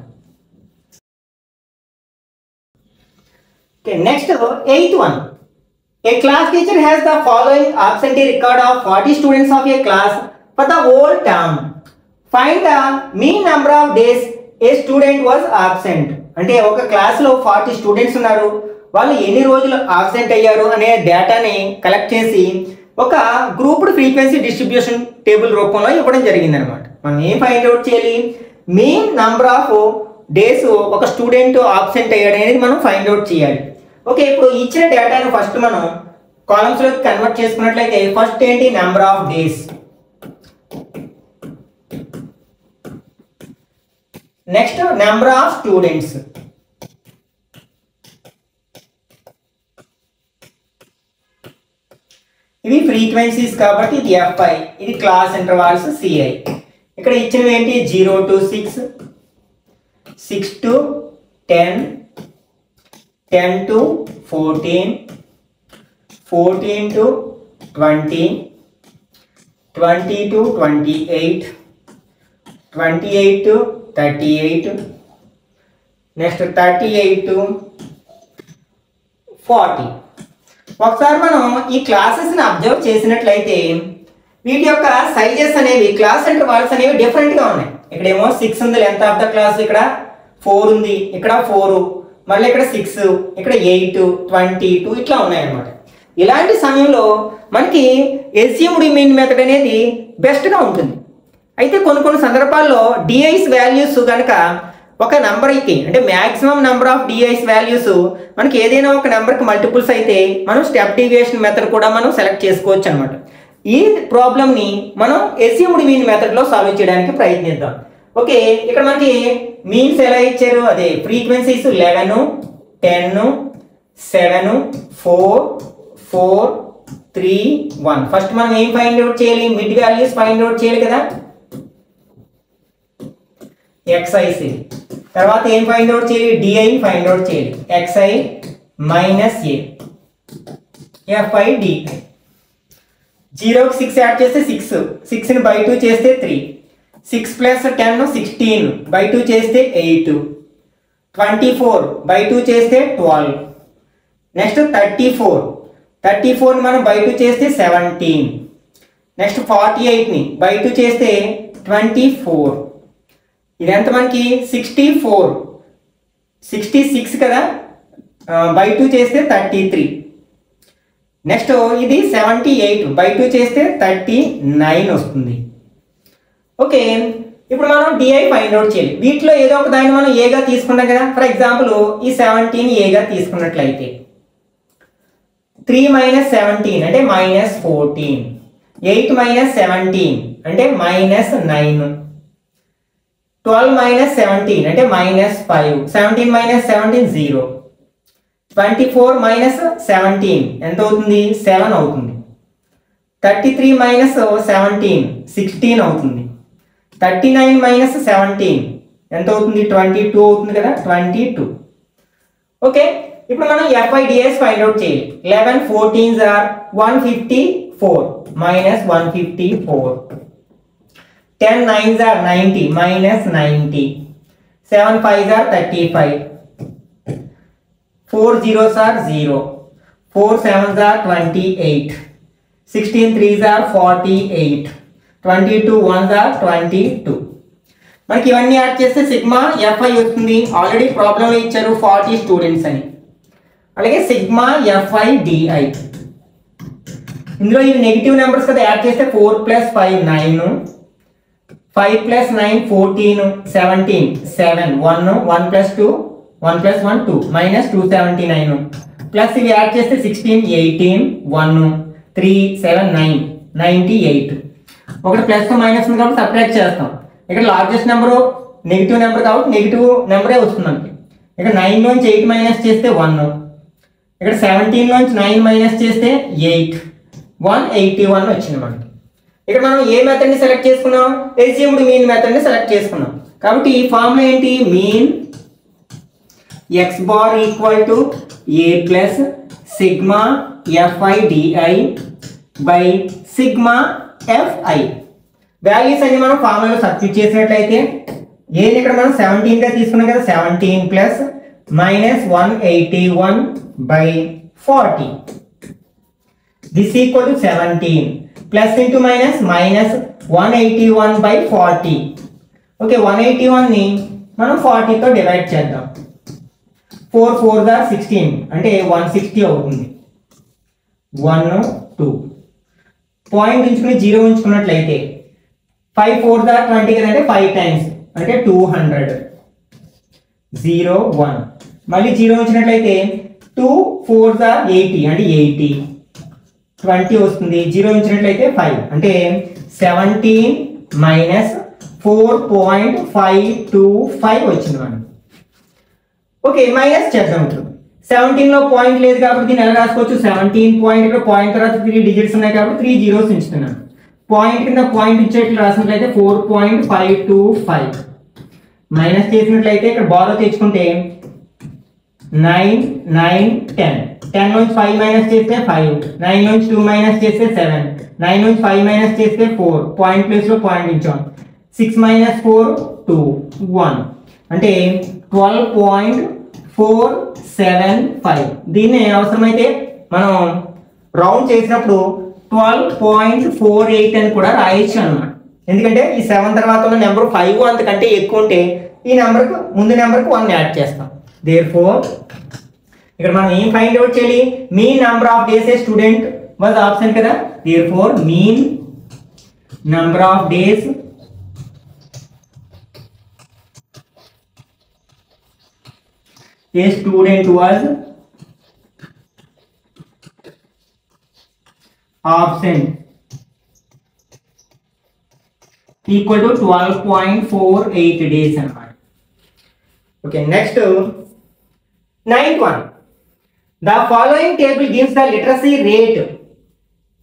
Okay, next 8th one. A class teacher has the following absentee record of 40 students of a class for the whole term. Find the mean number of days a student was absent. అంటే ఒక class లో 40 students ఉన్నారు, వాళ్ళు ఎన్ని రోజులు absent అయ్యారు అనే డేటాని కలెక్ట్ చేసి ఒక గ్రూప్డ్ ఫ్రీక్వెన్సీ డిస్ట్రిబ్యూషన్ టేబుల్ రూపంలో ఇవ్వడం జరిగింది అనమాట. మనం ఏం ఫైండ్ అవుట్ చేయాలి? మీన్ నంబర్ ఆఫ్ డేస్ ఒక స్టూడెంట్ ఆబ్సెంట్ అయ్యాడు అనేది మనం ఫైండ్ అవుట్ చేయాలి. ఓకే, ఇప్పుడు ఇచ్చిన డేటాను ఫస్ట్ మనం కాలమ్స్ లోకి కన్వర్ట్ చేసుకున్నట్లయితే ఫస్ట్ ఏంటి? Number of days, next number of students, ఇవి ఫ్రీక్వెన్సీస్ కాబట్టి ఇది Fi, ఇది క్లాస్ ఇంటర్వల్స్ Ci. ఇక్కడ ఇచ్చినవి ఏంటి? 0 to 6, 6 to 10, 10 to 14, 14 to 20, 20 to 28, 28 to 38, next 38 to 40. ఒకసారి మనం ఈ క్లాసెస్ని అబ్జర్వ్ చేసినట్లయితే వీటి యొక్క సైజెస్ అనేవి, క్లాస్ ఇంటర్వల్స్ అనేవి డిఫరెంట్గా ఉన్నాయి. ఇక్కడేమో 6 ఉంది లెంత్ ఆఫ్ ద క్లాస్, ఇక్కడ 4 ఉంది, ఇక్కడ 4, మళ్ళీ ఇక్కడ 6, ఇక్కడ 8, 22 ఇట్లా ఉన్నాయి అన్నమాట. ఇలాంటి సమయంలో మనకి ఎస్యూమ్డ్ మీన్ మెథడ్ అనేది బెస్ట్గా ఉంటుంది. అయితే కొన్ని సందర్భాల్లో డిఐస్ వాల్యూస్ కనుక ఒక నెంబర్కి అంటే మ్యాక్సిమం నెంబర్ ఆఫ్ డిఐస్ వాల్యూస్ మనకి ఏదైనా ఒక నెంబర్కి మల్టిపుల్స్ అయితే మనం స్టెప్ డీవియేషన్ మెథడ్ కూడా మనం సెలెక్ట్ చేసుకోవచ్చు అనమాట. ఈ ప్రాబ్లమ్ని మనం ఎస్యూమ్డ్ మీన్ మెథడ్లో సాల్వ్ చేయడానికి ప్రయత్నిద్దాం. ఓకే, ఇక్కడ మనకి మీన్స్ ఎలా ఇచ్చారు? అదే ఫ్రీక్వెన్సీస్ 11, 10, 7, 4, 4, 3, 1. ఫస్ట్ మనం ఏం ఫైండ్ అవుట్ చేయాలి? మిడ్ వాల్యూస్ ఫైండ్ అవుట్ చేయాలి కదా, XIC. తర్వాత ఏం ఫైండ్ అవుట్ చేయాలి? DI ఫైండ్ అవుట్ చేయాలి, XI minus A, FI DI. 0కి 6 యాడ్ చేస్తే 6, 6ని బై 2 చేస్తే 3, 6 ప్లస్ 10 16, బై 2 చేస్తే 8, 24 బై 2 చేస్తే 12, నెక్స్ట్ 34ని మనం బై 2 చేస్తే 17, నెక్స్ట్ 48ని బై 2 చేస్తే 24. ఇదంతా మనకి 64, 66 కదా, బై 2 చేస్తే 33. నెక్స్ట్ ఇది 78 బై 2 చేస్తే 39 వస్తుంది. ఓకే, ఇప్పుడు మనం డిఐ ఫైండ్ అవుట్ చేయాలి. వీటిలో ఏదో ఒక దాన్ని మనం ఏగా తీసుకుంటాం కదా. ఫర్ ఎగ్జాంపుల్ ఈ 17 ఏగా తీసుకున్నట్లయితే 3 minus 17 అంటే minus 14. 8 minus 17 అంటే minus 9. 12 minus 17 అంటే minus 5. 17 minus 17 0. 24 minus 17 ఎంత అవుతుంది? 7 అవుతుంది. 33 minus 17 16 అవుతుంది. 39 minus 17 ఎంత అవుతుంది? 22 అవుతుంది కదా, 22. ఓకే, ఇప్పుడు మనం FIDS ఫైండ్ అవుట్ చేయాలి. 11 14s are 154 minus 154. 10 9s are 90 minus 90. 7 5s are 35. 4 zeros are 0. 4 7s are 28. 16 3s are 48. 22 1s are 22. మనకి ఇవన్నీ యాడ్ చేస్తే సిగ్మా FI వస్తుంది. ఆల్రెడీ ప్రాబ్లంలో ఇచ్చారు 40 స్టూడెంట్స్ అని. అలాగే సిగ్మా FIDI, ఇందులో ఇవి నెగిటివ్ నెంబర్స్ కదా, యాడ్ చేస్తే 4 + 5 9, 5 + 9 14, 17 7 1 1 + 2 1 + 1 2 -279 ప్లస్ ఇవి యాడ్ చేస్తే 16 18 1 3 7 9 98. ఒకటి ప్లస్ మైనస్ ఉంది కాబట్టి సబ్ట్రాక్ట్ చేస్తాం. ఇక్కడ లార్జెస్ట్ నెంబర్ నెగిటివ్ నెంబర్ కాబట్టి నెగిటివ్ నెంబరే వస్తుంది మనకి. ఇక్కడ 9 నుంచి 8 మైనస్ చేస్తే 1. ఇక్కడ 17 నుంచి 9 మైనస్ చేస్తే 8. 181 వచ్చింది మనకి. ఇక్కడ మనం ఏ మెథడ్ని సెలెక్ట్ చేసుకున్నాం? అస్యూమ్డ్ మీన్ మెథడ్ని సెలెక్ట్ చేసుకున్నాం. కాబట్టి ఈ ఫార్ములా ఏంటి? Mean x bar equal to a plus sigma FIDI by sigma FI. Values అన్ని మనం ఫార్ములాలో సబ్స్టిట్యూట్ చేసినట్లయితే ఏది ఇక్కడ మనం 17 గా తీసుకున్నాం కదా, 17 plus -181 by 40. This equal to 17 plus into minus -181 by 40. Okay, 181 ని మనం 40 తో డివైడ్ చేద్దాం. 4 4s are 16 అంటే 160 అవుతుంది. 1 2 పాయింట్ ఉంచుకుని 0 ఉంచుకున్నట్లయితే 5 4s are 20 కదా, అంటే 5 టైమ్స్ అంటే 200. 0 1 మళ్ళీ 0 ఉంచినట్లయితే 2 4s are 80 అంటే 80. 20 వస్తుంది. 0 ఉంచినట్లయితే 5 అంటే 17 మైనస్ 4.525 వచ్చింది మనకి. ఓకే, మైనస్ చేద్దాం. ఇప్పుడు 17 లో పాయింట్ లేదు కాబట్టి దీన్ని ఎలా రాసుకోవచ్చు? 17 పాయింట్, ఇక్కడ పాయింట్ తర్వాత 3 డిజిట్స్ ఉన్నాయి కాబట్టి 3 zeros ఉంచుతున్నాను. పాయింట్ కింద పాయింట్ ఇచ్చేట్లు రాసినట్లయితే 4.525 మైనస్ చేసినట్లయితే ఇక్కడ బారో తెచ్చుకుంటే 9 9 10. 10 నుంచి 5 మైనస్ చేస్తే 5. 9 నుంచి 2 మైనస్ చేస్తే 7. 9 నుంచి 5 మైనస్ చేస్తే 4. పాయింట్ ప్లేస్ లో పాయింట్ ఇచ్చాం. 6 మైనస్ 4 2 1 అంటే 12.475. దీన్ని అవసరమైతే మనం రౌండ్ చేసినప్పుడు 12.48 అని కూడా రాయొచ్చు అన్నమాట. ఎందుకంటే ఈ 7 తర్వాత ఉన్న నెంబర్ 5 అంతకంటే ఎక్కువ ఉంటే ఈ నెంబర్కు ముందు నెంబర్కి 1 యాడ్ చేస్తాం. దేర్ఫోర్ ఇక్కడ మనం ఏం ఫైండ్ అవుట్ చేయాలి? Mean number of days a student was absent కదా. Therefore mean number of days a student was absent equal to 12.48 days అన్నమాట. Okay, next 9th one. The following table gives the literacy rate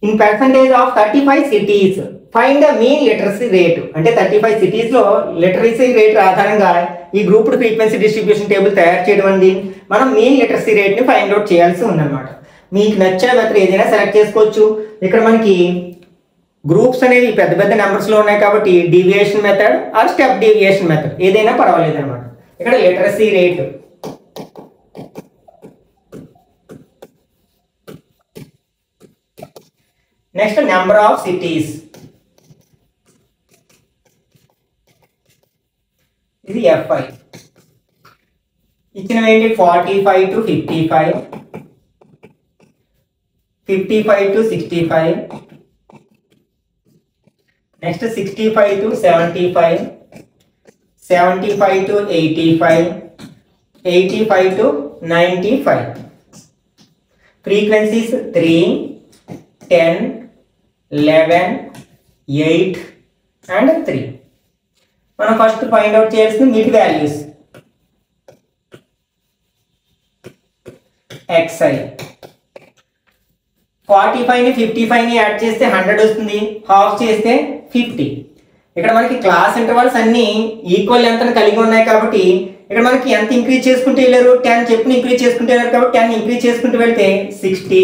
in percentage of 35 cities. Find the mean literacy rate. అంటే 35 cities లో literacy rate ఆధారంగా ఈ grouped frequency distribution table తయారు చేయడం అనేది మనం mean literacy rate ని ఫైండ్ అవుట్ చేయాల్సి ఉందన్నమాట. మీకు నచ్చిన మెథడ్ ఏదైనా సెలెక్ట్ చేసుకోవచ్చు. ఇక్కడ మనకి గ్రూప్స్ అనేవి పెద్ద పెద్ద నెంబర్స్ లో ఉన్నాయి కాబట్టి deviation method or step deviation method ఏదైనా పర్వాలేదు అనమాట. ఇక్కడ literacy rate next number of cities, ఇది FI. ఇచ్చినవి ఏంటి? 45 to 55, 55 to 65, next 65 to 75, 75 to 85, 85 to 95. Frequencies 3, 10, 11, 8 and 3. మనం ఫస్ట్ ఫైండ్ అవుట్ చేయాల్సిన మిడ్ వాల్యూస్. xi 45ని 55ని యాడ్ చేస్తే 100 వస్తుంది, హాఫ్ చేస్తే 50. ఇక్కడ మనకి క్లాస్ ఇంటర్వల్స్ అన్ని ఈక్వల్ లెంత్ కలిగి ఉన్నాయి కాబట్టి ఇక్కడ మనకి ఎంత ఇంక్రీజ్ చేసుకుంటూ వెళ్ళారు, 10 చెప్పుని ఇంక్రీజ్ చేసుకుంటూ వెళ్ళారు కాబట్టి 10 ఇంక్రీజ్ చేసుకుంటూ వెళ్తే 60,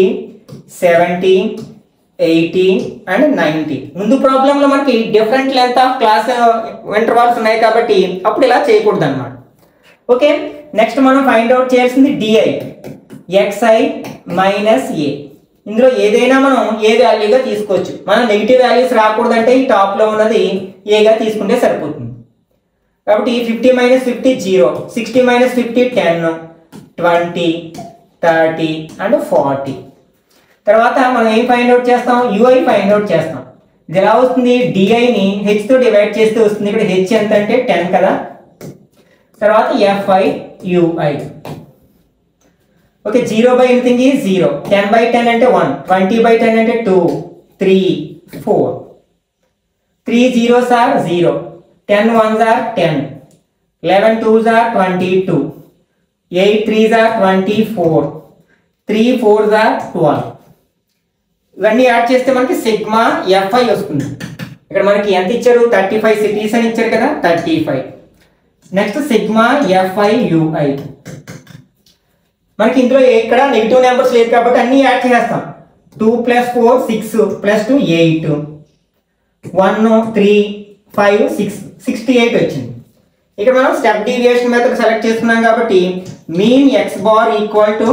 70, 80 అండ్ 90. ముందు ప్రాబ్లంలో మనకి different length of class intervals ఉన్నాయి కాబట్టి అప్పుడు ఇలా చేయకూడదు అన్నమాట. ఓకే, నెక్స్ట్ మనం ఫైండ్ అవుట్ చేయాల్సింది డిఐ xi మైనస్ ఏ. ఇందులో ఏదైనా మనం ఏ వాల్యూగా తీసుకోవచ్చు. మనం నెగిటివ్ వాల్యూస్ రాకూడదంటే ఈ టాప్లో ఉన్నది ఏగా తీసుకుంటే సరిపోతుంది. కాబట్టి 50 మైనస్ 50 0, 60 మైనస్ 50 10, 20, 30 అండ్ 40. తర్వాత మనం ఏం ఫైండ్ అవుట్ చేస్తాం, యూఐ ఫైండ్ అవుట్ చేస్తాం. ఇది ఎలా వస్తుంది, డిఐని హెచ్తో డివైడ్ చేస్తే వస్తుంది. ఇక్కడ హెచ్ ఎంత అంటే 10 కదా. తర్వాత FI UI. Okay, 0 by anything is 0, 10 by 10 అంటే 1, 20 బై 10 అంటే 2, 3, 4. 3 zeros are 0, 10 ones are 10, 11 twos are 22, 8 threes are 24, 3 fours are 12. ఇవన్నీ యాడ్ చేస్తే మనకి సిగ్మా FI వస్తుంది. ఇక్కడ మనకి ఎంత ఇచ్చారు, 35 సిటీస్ అని ఇచ్చారు కదా, 35. Next sigma FI UI. మనకి ఇందులో ఇక్కడ నెగిటివ్ నెంబర్స్ లేదు కాబట్టి అన్ని యాడ్ చేస్తాం. 2 + 4 6 + 2 8, 1 3 5 6 68 వచ్చింది. ఇక్కడ మనం స్టెప్ డీవియేషన్ మెథడ్ సెలెక్ట్ చేసుకున్నాం కాబట్టి mean x bar equal to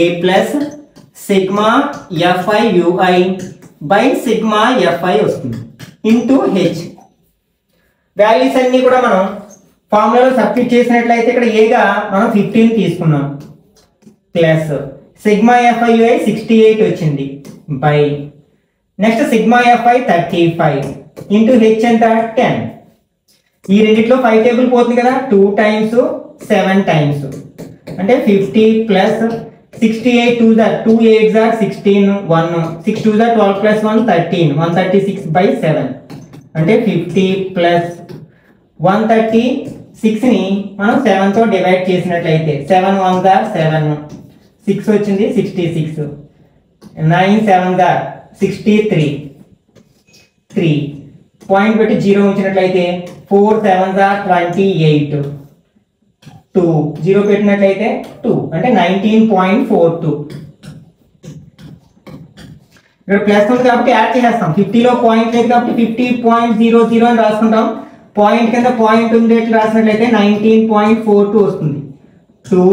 a plus sigma FI UI by sigma FI వస్తుంది ఇంటూ హెచ్. వాల్యూస్ అన్ని కూడా మనం ఫార్ములాలో సబ్స్టిట్యూట్ చేసినట్లయితే ఇక్కడ ఏగా మనం 15 తీసుకున్నాం ప్లస్ సిగ్మా FI UI 68 వచ్చింది by next sigma FI 35 into H ఎంత 10. ఈ రెండిట్లో 5 టేబుల్ పోతుంది కదా, 2 times 7 times అంటే 50 plus 68 2s are 2 8s are 16 1 6 2s are 12 plus 1 13 136 by 7 అంటే 50 ప్లస్ 136 ని మనం 7 తో డివైడ్ చేసినట్లయితే 7 1s are 7 6 వచ్చింది 66 9 7s are 63 3 పాయింట్ పెట్టి 0 ఉంచినట్లయితే 4 7s are 28 2 0 పెట్టినట్లయితే 2 అంటే 19.42. ఇక్కడ ప్లస్ ఉంది కాబట్టి యాడ్ చేసేస్తాం. 50లో పాయింట్ లేదు కాబట్టి 50.00 అని రాసుకుంటాం. పాయింట్ కింద పాయింట్ ఉండేట్లు రాసినట్లయితే 19.42 వస్తుంది. 2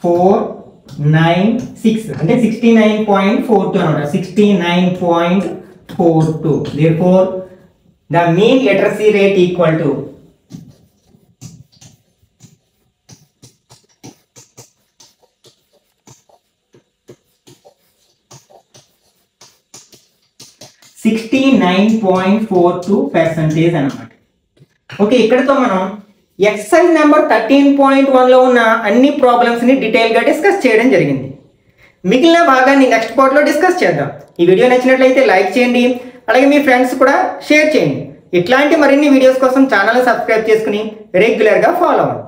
4 9 6 అంటే 69.42 అన్నమాట. 69.42. Therefore the mean literacy rate equal to 69.42% అన్నమాట. ఓకే, ఇక్కడతో మనం ఎక్సర్సైజ్ నెంబర్ 13.1లో ఉన్న అన్ని ప్రాబ్లమ్స్ని డీటెయిల్గా డిస్కస్ చేయడం జరిగింది. మిగిలిన భాగాన్ని నెక్స్ట్ పార్ట్లో డిస్కస్ చేద్దాం. ఈ వీడియో నచ్చినట్లయితే లైక్ చేయండి, అలాగే మీ ఫ్రెండ్స్ కూడా షేర్ చేయండి. ఇట్లాంటి మరిన్ని వీడియోస్ కోసం ఛానల్ సబ్స్క్రైబ్ చేసుకుని రెగ్యులర్గా ఫాలో అవ్వండి.